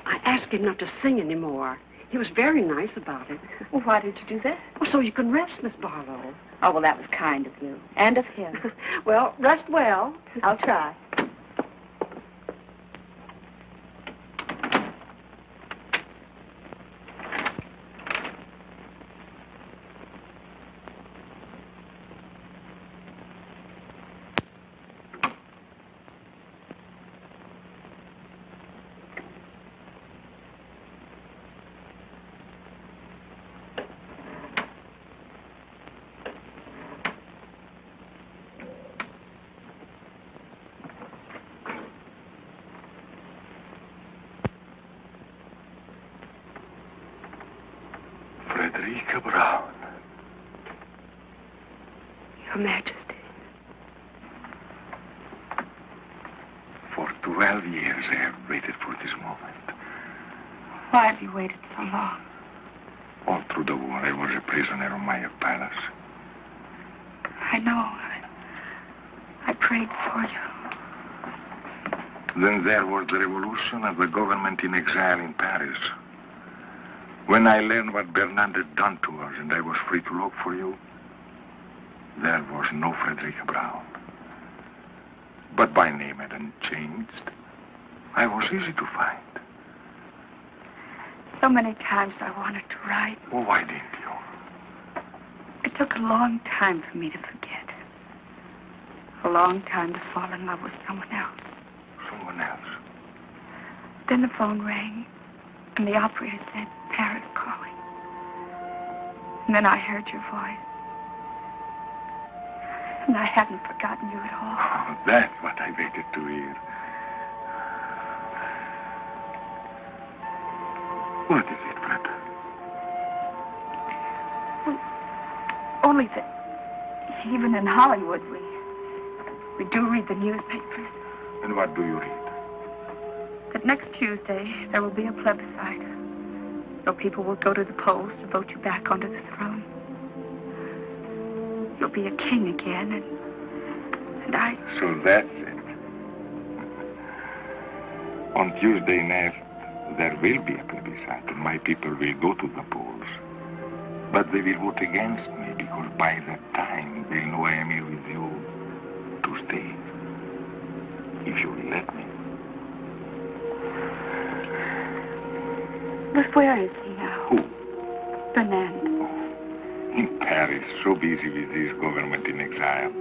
I asked him not to sing anymore. He was very nice about it. Well, why did you do that? Well, so you can rest, Miss Barlo. Oh, well, that was kind of you. And of him. Well, rest well. I'll try. Your Majesty. For 12 years I have waited for this moment. Why have you waited so long? All through the war, I was a prisoner of my palace. I know. I prayed for you. Then there was the revolution and the government in exile in Paris. When I learned what Bernand had done to us and I was free to look for you, there was no Frederica Brown. But my name hadn't changed. I was easy to find. So many times I wanted to write. Well, why didn't you? It took a long time for me to forget. A long time to fall in love with someone else. Someone else? Then the phone rang, and the operator said, Paris calling. And then I heard your voice. And I haven't forgotten you at all. Oh, that's what I waited to hear. What is it, Fredda? Only that even in Hollywood, we do read the newspapers. And what do you read? That next Tuesday, there will be a plebiscite. So people will go to the polls to vote you back onto the throne. You'll be a king again, and I... So that's it. On Tuesday next, there will be a plebiscite, and my people will go to the polls. But they will vote against me, because by that time, they'll know I am here with you to stay. If you will let me. But where is he now? Who? Bernand. In Paris, so busy with his government in exile.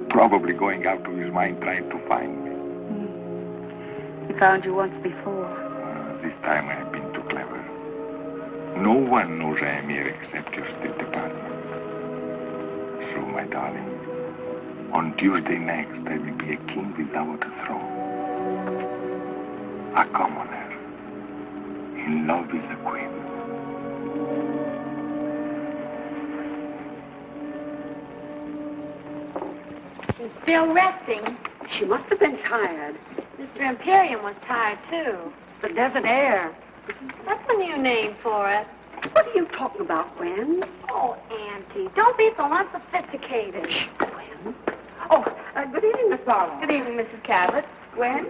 Probably going out of his mind trying to find me. He found you once before. This time I have been too clever. No one knows I am here except your State Department. So, my darling, on Tuesday next, I will be a king without a throne. A commoner. In love with the Queen. She's still resting. She must have been tired. Mr. Imperium was tired, too. The desert air. That's a new name for it. What are you talking about, Gwen? Oh, Auntie, don't be so unsophisticated. Gwen? Oh, good evening, Miss Barlo. Good evening, Mrs. Cabot. Gwen,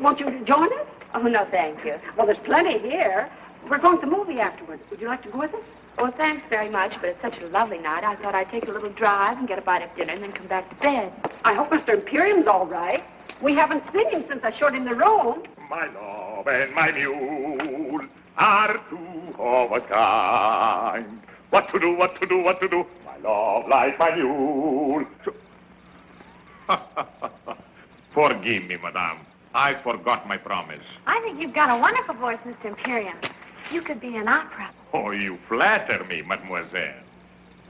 won't you join us? Oh, no, thank you. Well, there's plenty here. We're going to the movie afterwards. Would you like to go with us? Oh, thanks very much, but it's such a lovely night. I thought I'd take a little drive and get a bite of dinner and then come back to bed. I hope Mr. Imperium's all right. We haven't seen him since I showed him the room. My love and my mule are two of a kind. What to do, what to do, what to do? My love like my mule. Forgive me, madame. I forgot my promise. I think you've got a wonderful voice, Mr. Imperium. You could be an opera. Oh, you flatter me, mademoiselle.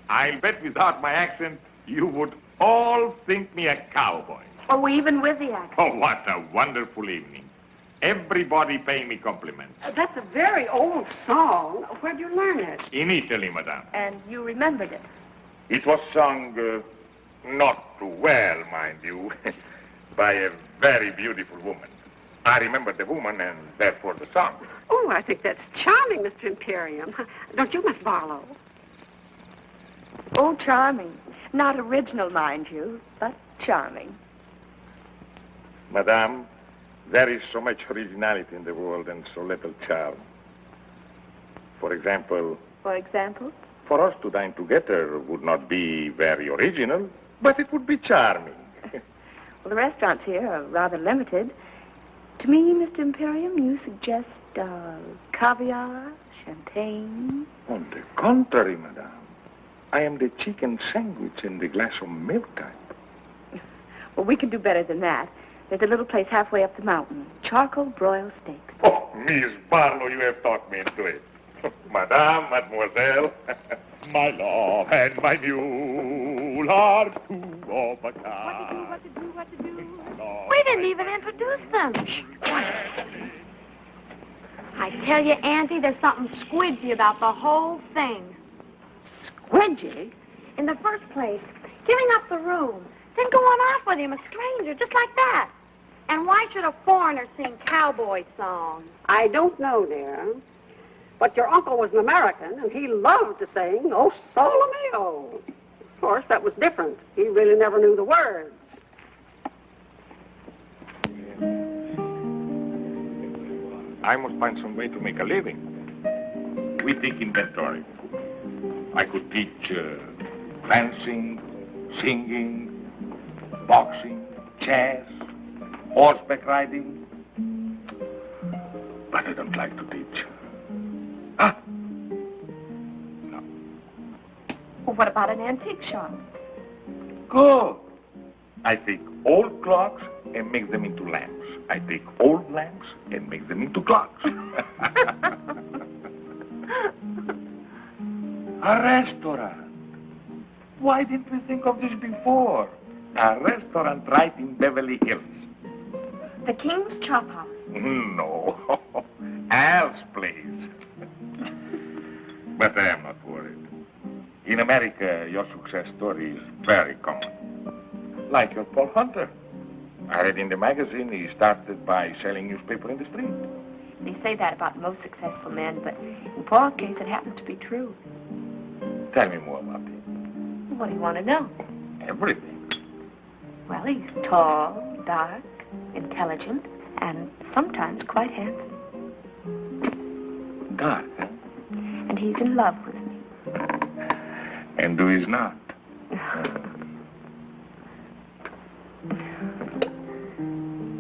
I'll bet without my accent, you would all think me a cowboy. Oh, even with the accent. Oh, what a wonderful evening. Everybody paying me compliments. That's a very old song. Where'd you learn it? In Italy, madame. And you remembered it. It was sung not too well, mind you, by a very beautiful woman. I remember the woman and therefore the song. Oh, I think that's charming, Mr. Imperium. Don't you, Miss Barlo? Oh, charming. Not original, mind you, but charming. Madame, there is so much originality in the world and so little charm. For example... For example? For us to dine together would not be very original, but it would be charming. Well, the restaurants here are rather limited. To me, Mr. Imperium, you suggest caviar, champagne. On the contrary, madame. I am the chicken sandwich and the glass of milk type. Well, we can do better than that. There's a little place halfway up the mountain. Charcoal broiled steaks. Oh, Miss Barlo, you have talked me into it. Madame, mademoiselle, my love and my mule are two of a kind. What to do? We didn't even introduce them. I tell you, Auntie, there's something squidgy about the whole thing. Squidgy? In the first place, giving up the room, then going off with him, a stranger, just like that. And why should a foreigner sing cowboy songs? I don't know, dear. But your uncle was an American, and he loved to sing, "Oh, Sole Mio." Of course, that was different. He really never knew the words. I must find some way to make a living. We think inventory. I could teach fencing, singing, boxing, chess, horseback riding. But I don't like to teach. Well, what about an antique shop? Good. I take old clocks and make them into lamps. I take old lamps and make them into clocks. A restaurant. Why didn't we think of this before? A restaurant right in Beverly Hills. The King's Chop House. No. Al's place. But I am not worried. In America, your success story is very common. Like your Paul Hunter. I read in the magazine he started by selling newspaper in the street. They say that about most successful men, but in Paul's case, it happens to be true. Tell me more about him. What do you want to know? Everything. Well, he's tall, dark, intelligent, and sometimes quite handsome. Dark, huh? And he's in love with me. And who is not?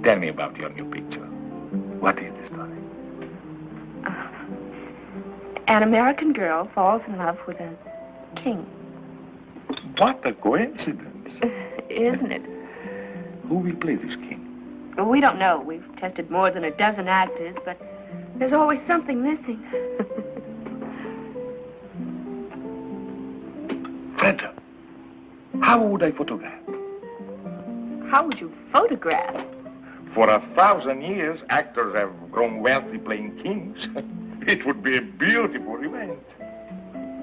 Tell me about your new picture. What is the story? An American girl falls in love with a king. What a coincidence. Isn't it? Who will play this king? Well, we don't know. We've tested more than a dozen actors, but there's always something missing. Fredda, how would I photograph? How would you photograph? For 1,000 years, actors have grown wealthy playing kings. It would be a beautiful event.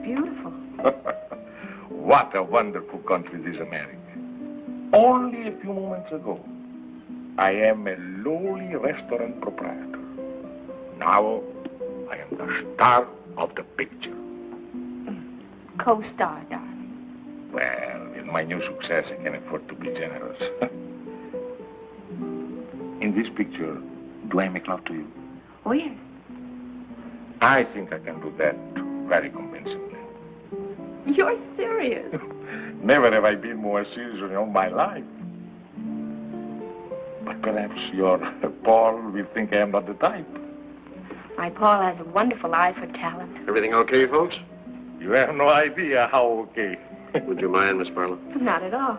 Beautiful. What a wonderful country this America. Only a few moments ago, I am a lowly restaurant proprietor. Now, I am the star of the picture. Co-star, darling. Well, with my new success, I can afford to be generous. In this picture, do I make love to you? Oh, yes. I think I can do that very convincingly. You're serious. Never have I been more serious in all my life. But perhaps your Paul will think I am not the type. My Paul has a wonderful eye for talent. Everything okay, folks? You have no idea how okay. Would you mind, Miss Barlo? Not at all.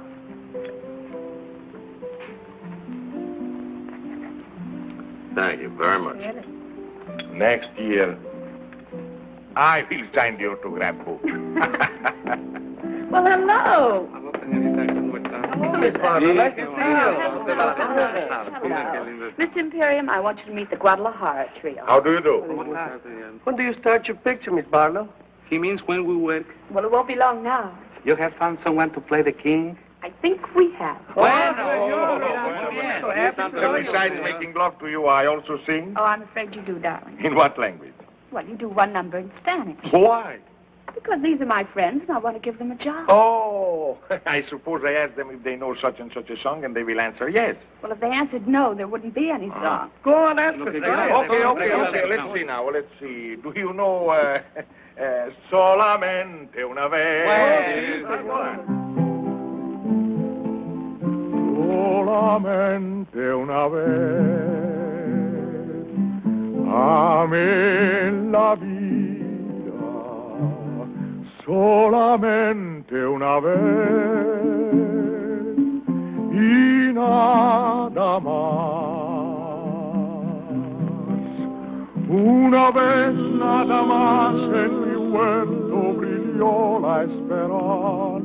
Thank you very much. Really? Next year, I will sign the autograph book. Well, hello. Miss Barlo, nice to see Mr. Imperium, I want you to meet the Guadalajara trio. How do you do? When do you start your picture, Miss Barlo? He means when we work. Well, it won't be long now. You have found someone to play the king? I think we have. Besides making love to you, I also sing. Oh, I'm afraid you do, darling. In what language? Well, you do one number in Spanish. Why? Because these are my friends, and I want to give them a job. Oh, I suppose I asked them if they know such and such a song, and they will answer yes. Well, if they answered no, there wouldn't be any song. Go on, ask us. Okay. Let's see now. Let's see. Do you know Solamente una vez? Solamente una vez amé la vida, solamente una vez y nada más. Una vez nada más en mi huerto brilló la esperanza.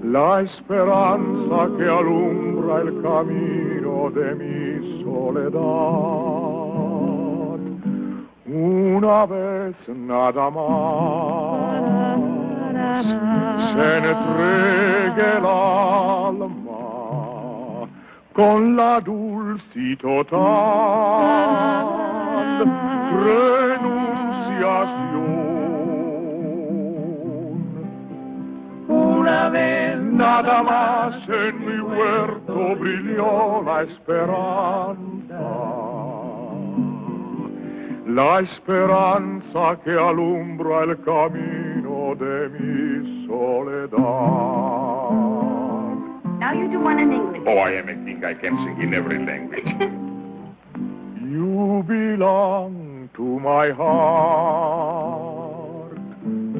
La esperanza que alumbra el camino de mi soledad. Una vez nada más se entregue el alma con la dulce y total renunciación. Una vez nada más en mi huerto brilló la esperanza que alumbra el camino de mi soledad. Now you do one in English. Oh, I am a king. I can sing in every language. You belong to my heart.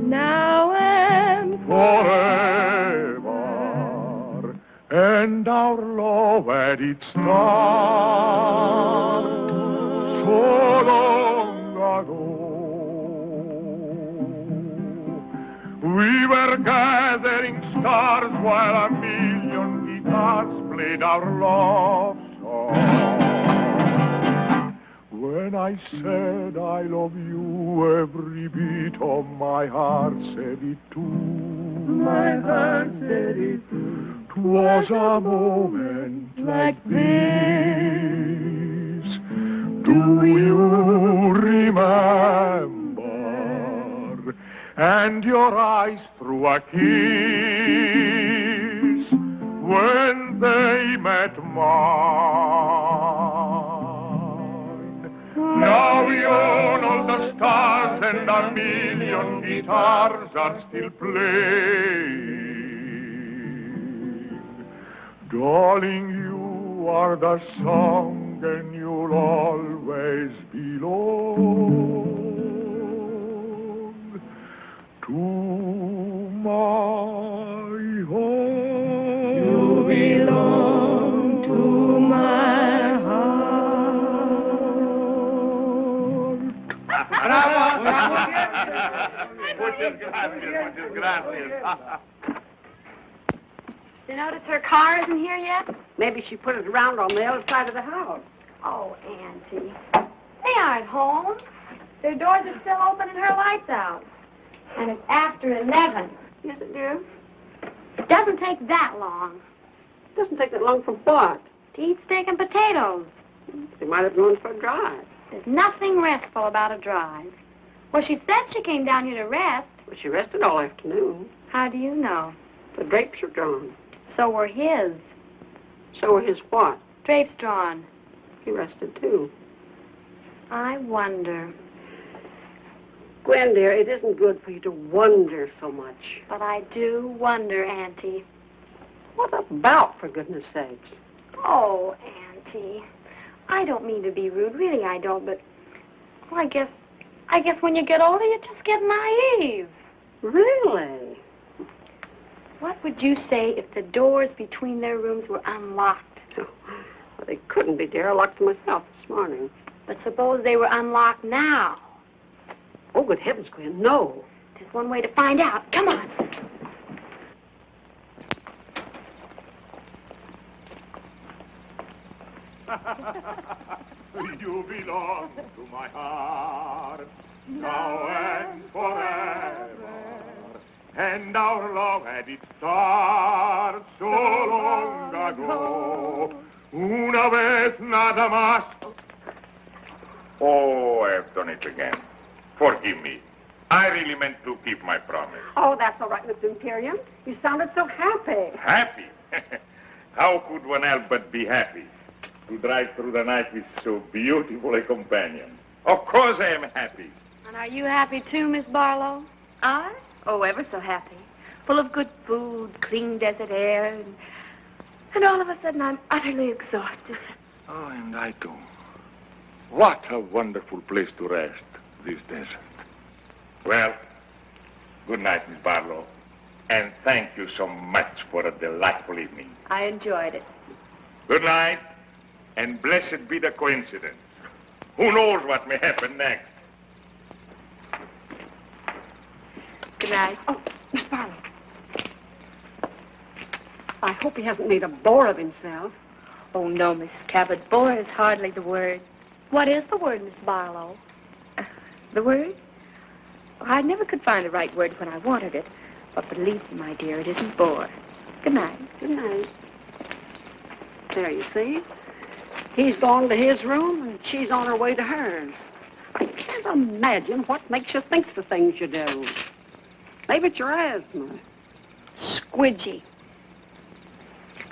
now and forever, and our love at its start, so long ago. We were gathering stars while a million guitars played our love song. When I said I love you, every beat of my heart said it too. My heart said it too. 'Twas a moment like this. Do you remember? And your eyes threw a kiss when they met mine. Now beyond all the stars and a million guitars are still playing. Darling, you are the song and you'll always belong to my heart. You belong to my heart. Bravo! Muchas gracias. You notice her car isn't here yet? Maybe she put it around on the other side of the house. Oh, Auntie. They aren't home. Their doors are still open and her light's out. And it's after 11. Yes, it do. It doesn't take that long. It doesn't take that long from what? To eat steak and potatoes. They might have gone for a drive. There's nothing restful about a drive. Well, she said she came down here to rest. Well, she rested all afternoon. How do you know? The drapes are drawn. So were his. So were his what? Drapes drawn. He rested, too. I wonder. Gwen, dear, it isn't good for you to wonder so much. But I do wonder, Auntie. What about, for goodness sakes? Oh, Auntie. I don't mean to be rude. Really, I don't, but... Well, I guess when you get older, you just get naive. Really? What would you say if the doors between their rooms were unlocked? Well, they couldn't be, dear. I locked them myself this morning. But suppose they were unlocked now. Oh, good heavens, Gwen, no. There's one way to find out. Come on. You belong to my heart, now and forever. And our love had its start so long ago. Una vez nada más. Oh, I've done it again. Forgive me. I really meant to keep my promise. Oh, that's all right, Mr. Imperium. You sounded so happy. Happy? How could one help but be happy? To drive through the night with so beautiful a companion. Of course I am happy. And are you happy too, Miss Barlo? I? Oh, ever so happy. Full of good food, clean desert air, and all of a sudden I'm utterly exhausted. Oh, and I too. What a wonderful place to rest, this desert. Well, good night, Miss Barlo. And thank you so much for a delightful evening. I enjoyed it. Good night, and blessed be the coincidence. Who knows what may happen next? Good night. Oh, Miss Barlo. I hope he hasn't made a bore of himself. Oh, no, Mrs. Cabot. Bore is hardly the word. What is the word, Miss Barlo? The word? Well, I never could find the right word when I wanted it. But believe me, my dear, it isn't bore. Good night. Good night. There, you see? He's gone to his room, and she's on her way to hers. I can't imagine what makes you think the things you do. Maybe it's your asthma. Squidgy.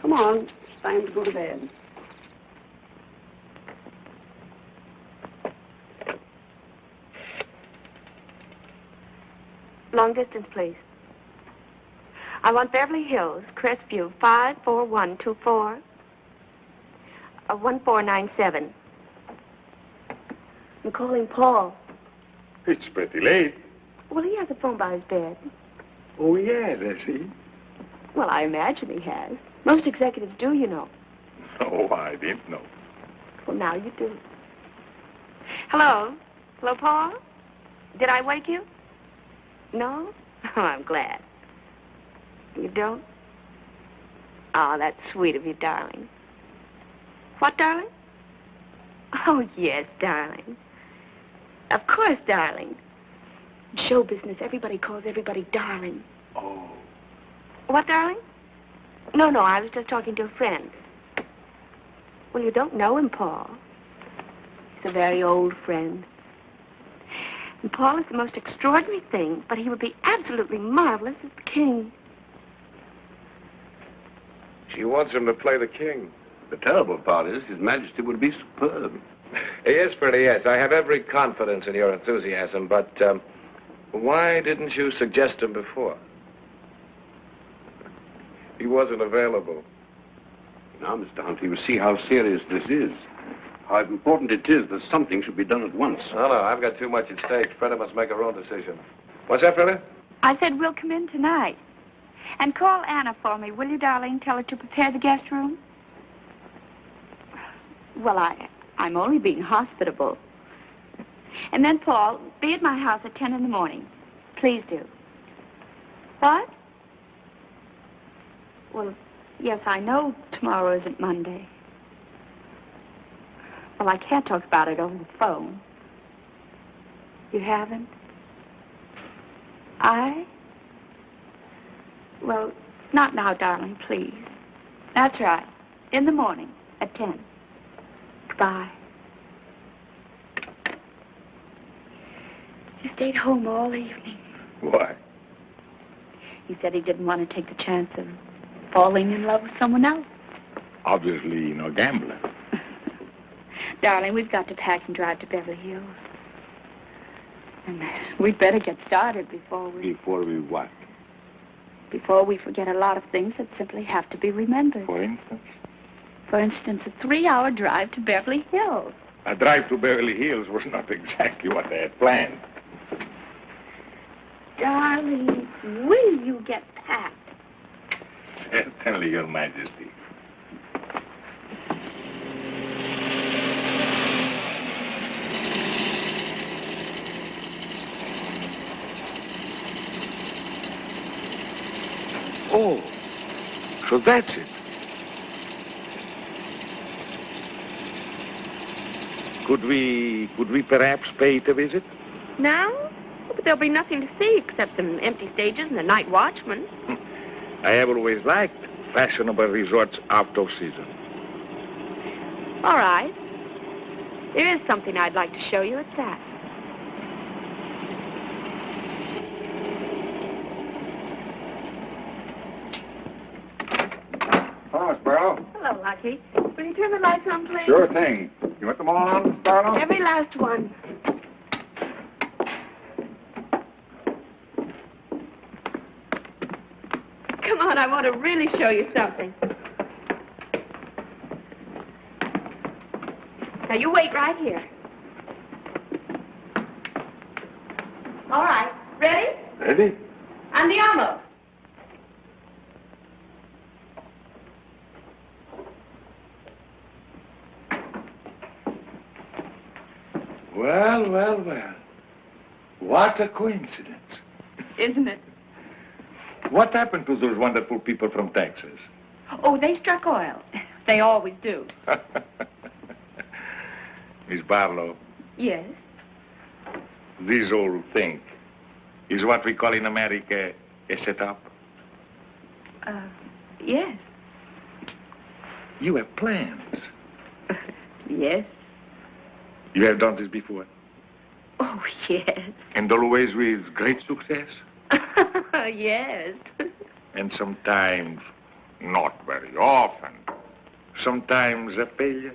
Come on, it's time to go to bed. Long distance, please. I want Beverly Hills, Crestview, 54124. 1497. I'm calling Paul. It's pretty late. Well, he has a phone by his bed. Oh, yes, has he? Well, I imagine he has. Most executives do, you know. Oh, I didn't know. Well, now you do. Hello? Hello, Paul? Did I wake you? No? Oh, I'm glad. You don't? Oh, that's sweet of you, darling. What, darling? Oh, yes, darling. Of course, darling. In show business, everybody calls everybody darling. Oh. What, darling? No, I was just talking to a friend. Well, you don't know him, Paul. He's a very old friend. And Paul is the most extraordinary thing, but he would be absolutely marvelous as the king. She wants him to play the king. The terrible part is His Majesty would be superb. He is pretty, yes. I have every confidence in your enthusiasm, but why didn't you suggest him before? He wasn't available. Now, Mr. Hunt, you will see how serious this is. How important it is that something should be done at once. No, I've got too much at stake. Fredda must make her own decision. What's that, Fredda? I said we'll come in tonight. And call Anna for me, will you, darling? Tell her to prepare the guest room. Well, I'm only being hospitable. And then, Paul, be at my house at 10 in the morning. Please do. What? Well, yes, I know tomorrow isn't Monday. Well, I can't talk about it over the phone. You haven't? Well, not now, darling, please. That's right. In the morning at 10. Goodbye. He stayed home all evening. Why? He said he didn't want to take the chance of falling in love with someone else. Obviously, no gambler. Darling, we've got to pack and drive to Beverly Hills. And we'd better get started before we... Before we what? Before we forget a lot of things that simply have to be remembered. For instance? For instance, a 3-hour drive to Beverly Hills. A drive to Beverly Hills was not exactly what they had planned. Darling, will you get packed? Certainly, Your Majesty. Oh, so that's it. Could we perhaps pay it a visit? Now? But there'll be nothing to see except some empty stages and the night watchman. I have always liked fashionable resorts out of season. All right. There is something I'd like to show you. It's that. Hello, Miss Barlo. Hello, Lucky. Will you turn the lights on, please? Sure thing. You want them all on, Miss Barlo? Every last one. Come on, I want to really show you something. Now, you wait right here. All right. Ready? Ready? Andiamo. Well. What a coincidence. Isn't it? What happened to those wonderful people from Texas? Oh, they struck oil. They always do. Miss Barlo, Yes. this whole thing is what we call in America a setup. Yes. You have plans. Yes. You have done this before. Oh, yes. And always with great success. Yes. And sometimes not very often. Sometimes a failure.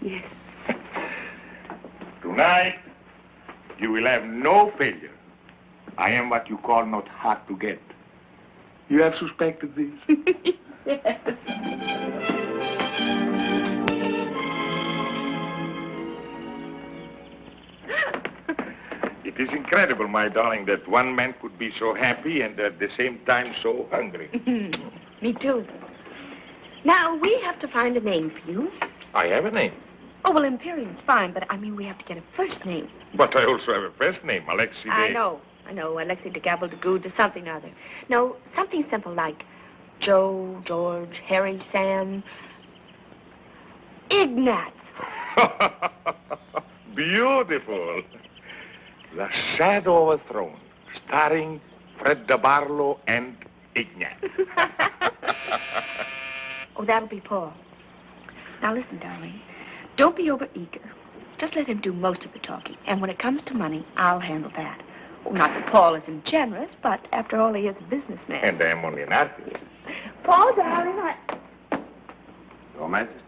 Yes. Tonight, you will have no failure. I am what you call not hard to get. You have suspected this? Yes. It is incredible, my darling, that one man could be so happy and at the same time so hungry. Me too. Now, we have to find a name for you. I have a name. Oh, well, Imperium's fine, but I mean, we have to get a first name. But I also have a first name, Alexei de... I know. Alexei de Gabble de Good or something or other. No, something simple like Joe, George, Harry, Sam, Ignat. Beautiful. The Shadow of a Throne, starring Fredda, Barlo, and Ignat. Oh, that'll be Paul. Now, listen, darling. Don't be overeager. Just let him do most of the talking. And when it comes to money, I'll handle that. Oh, not that Paul isn't generous, but after all, he is a businessman. And I am only an artist. Paul, darling, Your Majesty.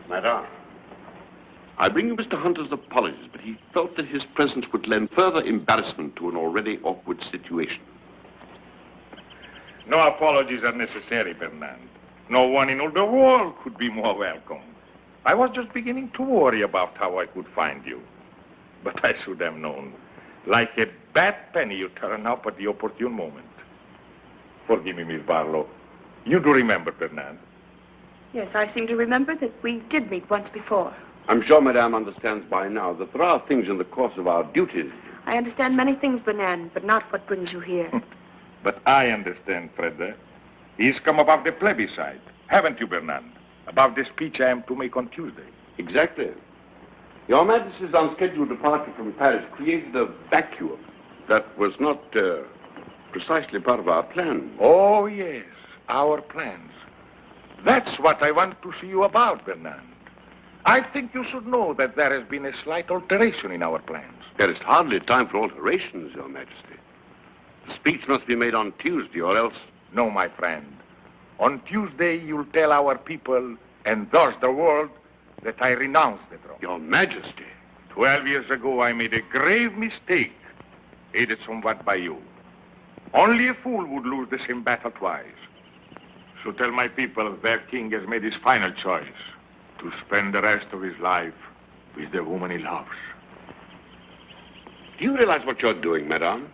Madame. I bring you Mr. Hunter's apologies, but he felt that his presence would lend further embarrassment to an already awkward situation. No apologies are necessary, Bernand. No one in all the world could be more welcome. I was just beginning to worry about how I could find you. But I should have known. Like a bad penny, you turn up at the opportune moment. Forgive me, Miss Barlo. You do remember, Bernand? Yes, I seem to remember that we did meet once before. I'm sure Madame understands by now that there are things in the course of our duties. I understand many things, Bernand, but not what brings you here. But I understand, Fredda. He's come about the plebiscite. Haven't you, Bernand? About the speech I am to make on Tuesday. Exactly. Your Majesty's unscheduled departure from Paris created a vacuum that was not precisely part of our plan. Oh, yes, our plans. That's what I want to see you about, Bernand. I think you should know that there has been a slight alteration in our plans. There is hardly time for alterations, Your Majesty. The speech must be made on Tuesday, or else... No, my friend. On Tuesday, you'll tell our people, and thus the world, that I renounce the throne. Your Majesty. 12 years ago, I made a grave mistake, aided somewhat by you. Only a fool would lose the same battle twice. So tell my people their king has made his final choice, to spend the rest of his life with the woman he loves. Do you realize what you're doing, Madame?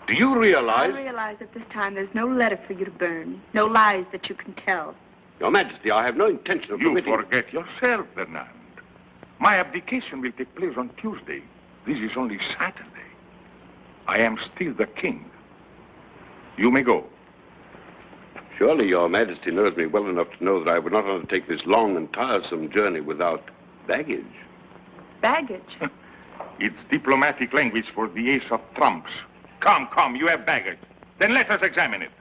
Do you realize... I realize at this time there's no letter for you to burn, no lies that you can tell. Your Majesty, I have no intention of You permitting... forget yourself, Bernand. My abdication will take place on Tuesday. This is only Saturday. I am still the king. You may go. Surely Your Majesty knows me well enough to know that I would not undertake this long and tiresome journey without baggage. Baggage? It's diplomatic language for the ace of trumps. Come, you have baggage. Then let us examine it.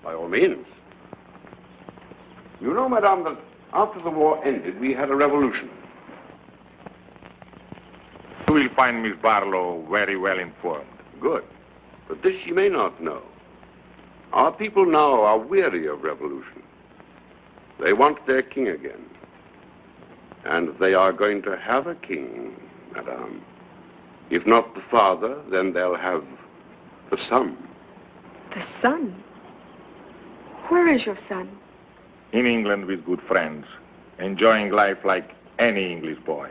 By all means. You know, Madame, that after the war ended, we had a revolution. You will find Miss Barlo very well informed. Good. But this she may not know. Our people now are weary of revolution. They want their king again. And they are going to have a king, Madame. If not the father, then they'll have the son. The son? Where is your son? In England with good friends, enjoying life like any English boy.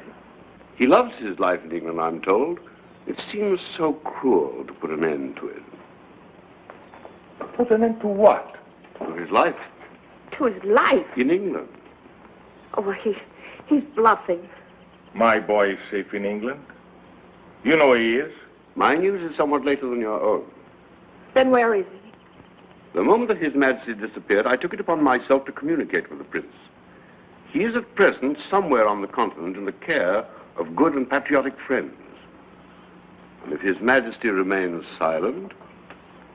He loves his life in England, I'm told. It seems so cruel to put an end to it. Put an end to what? To his life. To his life? In England. Oh, well, he's bluffing. My boy is safe in England. You know he is. My news is somewhat later than your own. Then where is he? The moment that His Majesty disappeared, I took it upon myself to communicate with the Prince. He is at present somewhere on the continent in the care of good and patriotic friends. And if His Majesty remains silent,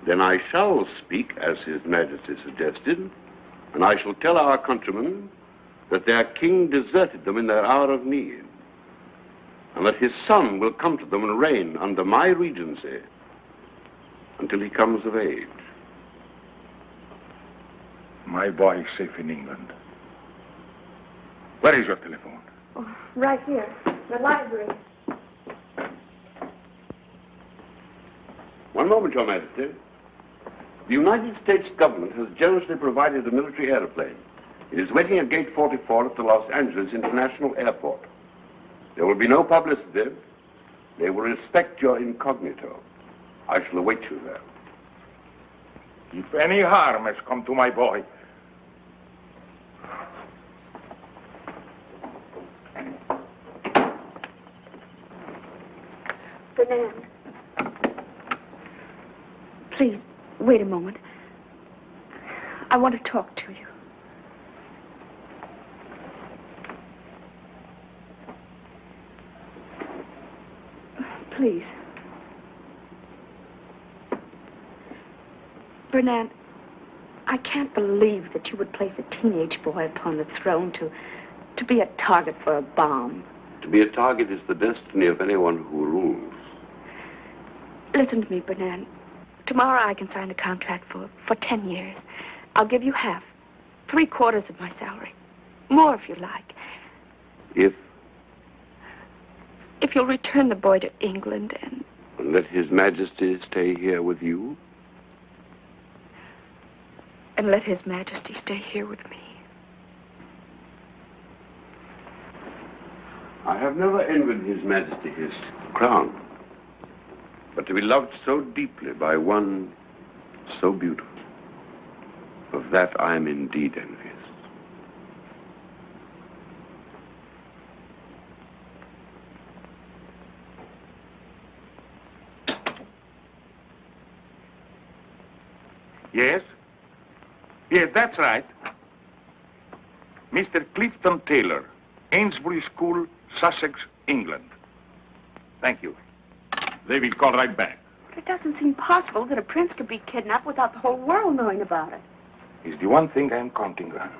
then I shall speak as His Majesty suggested, and I shall tell our countrymen that their king deserted them in their hour of need, and that his son will come to them and reign under my regency until he comes of age. My boy is safe in England. Where is your telephone? Oh, right here, the library. One moment, Your Majesty. The United States government has generously provided a military airplane. It is waiting at Gate 44 at the Los Angeles International Airport. There will be no publicity. They will respect your incognito. I shall await you there. If any harm has come to my boy, Bernand. Please, wait a moment. I want to talk to you. Please. Bernand, I can't believe that you would place a teenage boy upon the throne to be a target for a bomb. To be a target is the destiny of anyone who rules. Listen to me, Bernand. Tomorrow I can sign a contract for 10 years. I'll give you half, 3/4 of my salary. More if you like. If you'll return the boy to England and let His Majesty stay here with you? And let His Majesty stay here with me. I have never envied His Majesty his crown. But to be loved so deeply by one so beautiful, of that I am indeed envious. Yes? Yes, that's right. Mr. Clifton Taylor, Ainsbury School, Sussex, England. Thank you. They will call right back. It doesn't seem possible that a prince could be kidnapped without the whole world knowing about it. It's the one thing I'm counting on.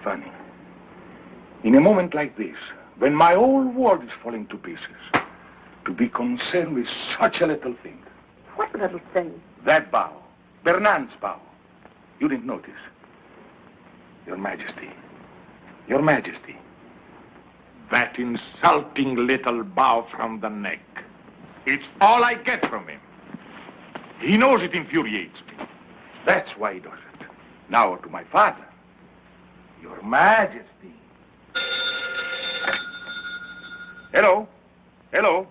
Funny. In a moment like this, when my whole world is falling to pieces, to be concerned with such a little thing. What little thing? That bow. Bernand's bow. You didn't notice. Your Majesty. Your Majesty. That insulting little bow from the neck. It's all I get from him. He knows it infuriates me. That's why he does it. Now to my father. Your Majesty. Hello? Hello?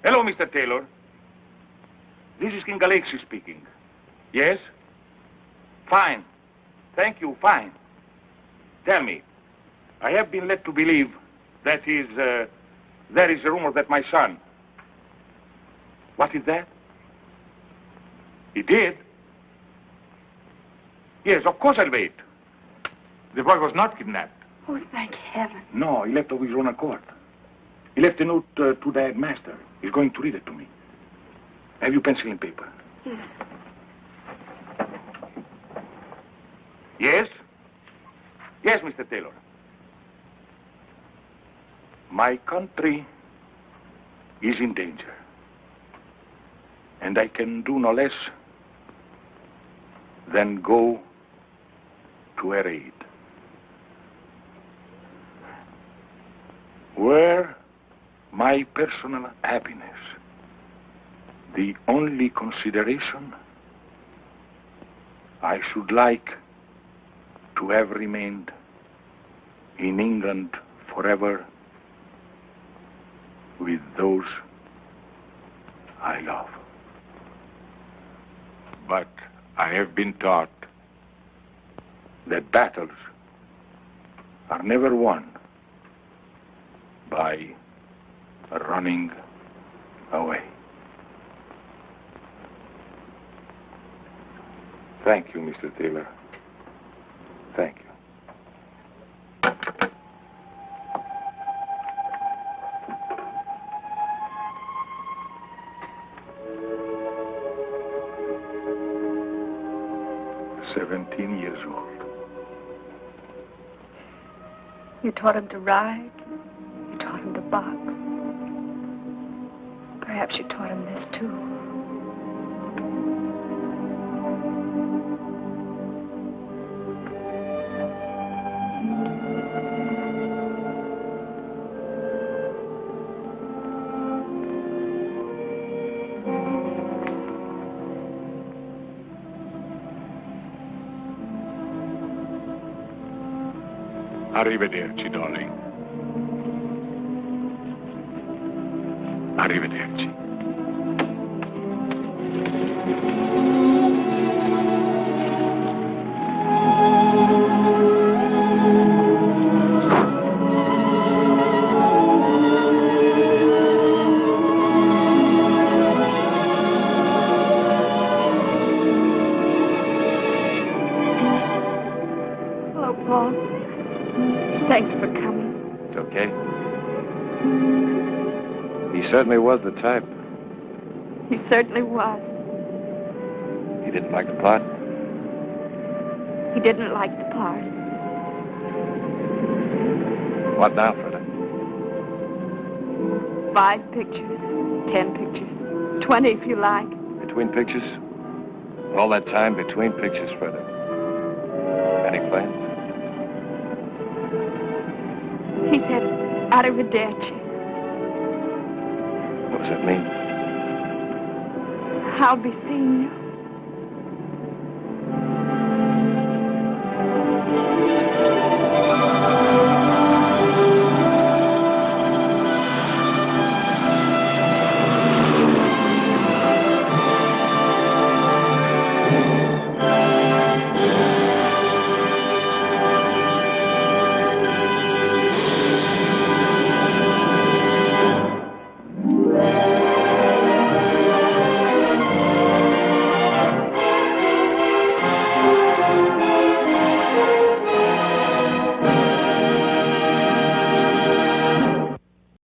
Hello, Mr. Taylor. This is King Alexis speaking. Yes? Fine. Thank you, fine. Tell me, I have been led to believe that there is a rumor that my son... What is that? He did? Yes, of course I'll wait. The boy was not kidnapped. Oh, thank heaven. No, he left of his own accord. He left a note to the headmaster. He's going to read it to me. Have you pencil and paper? Yes. Yes? Yes, Mr. Taylor. My country is in danger. And I can do no less than go to her aid. Were my personal happiness the only consideration, I should like to have remained in England forever with those I love. But I have been taught that battles are never won by running away. Thank you, Mr. Taylor. Thank you. Years old. You taught him to ride. You taught him to box. Perhaps you taught him this, too. Arrivederci, darling. Arrivederci. Hello, Paul. Thanks for coming. It's okay. He certainly was the type. He certainly was. He didn't like the part. He didn't like the part. What now, Fredda? 5 pictures, 10 pictures, 20 if you like. Between pictures? All that time between pictures, Fredda. Any plans? He said, arrivederci. What does that mean? I'll be seeing you.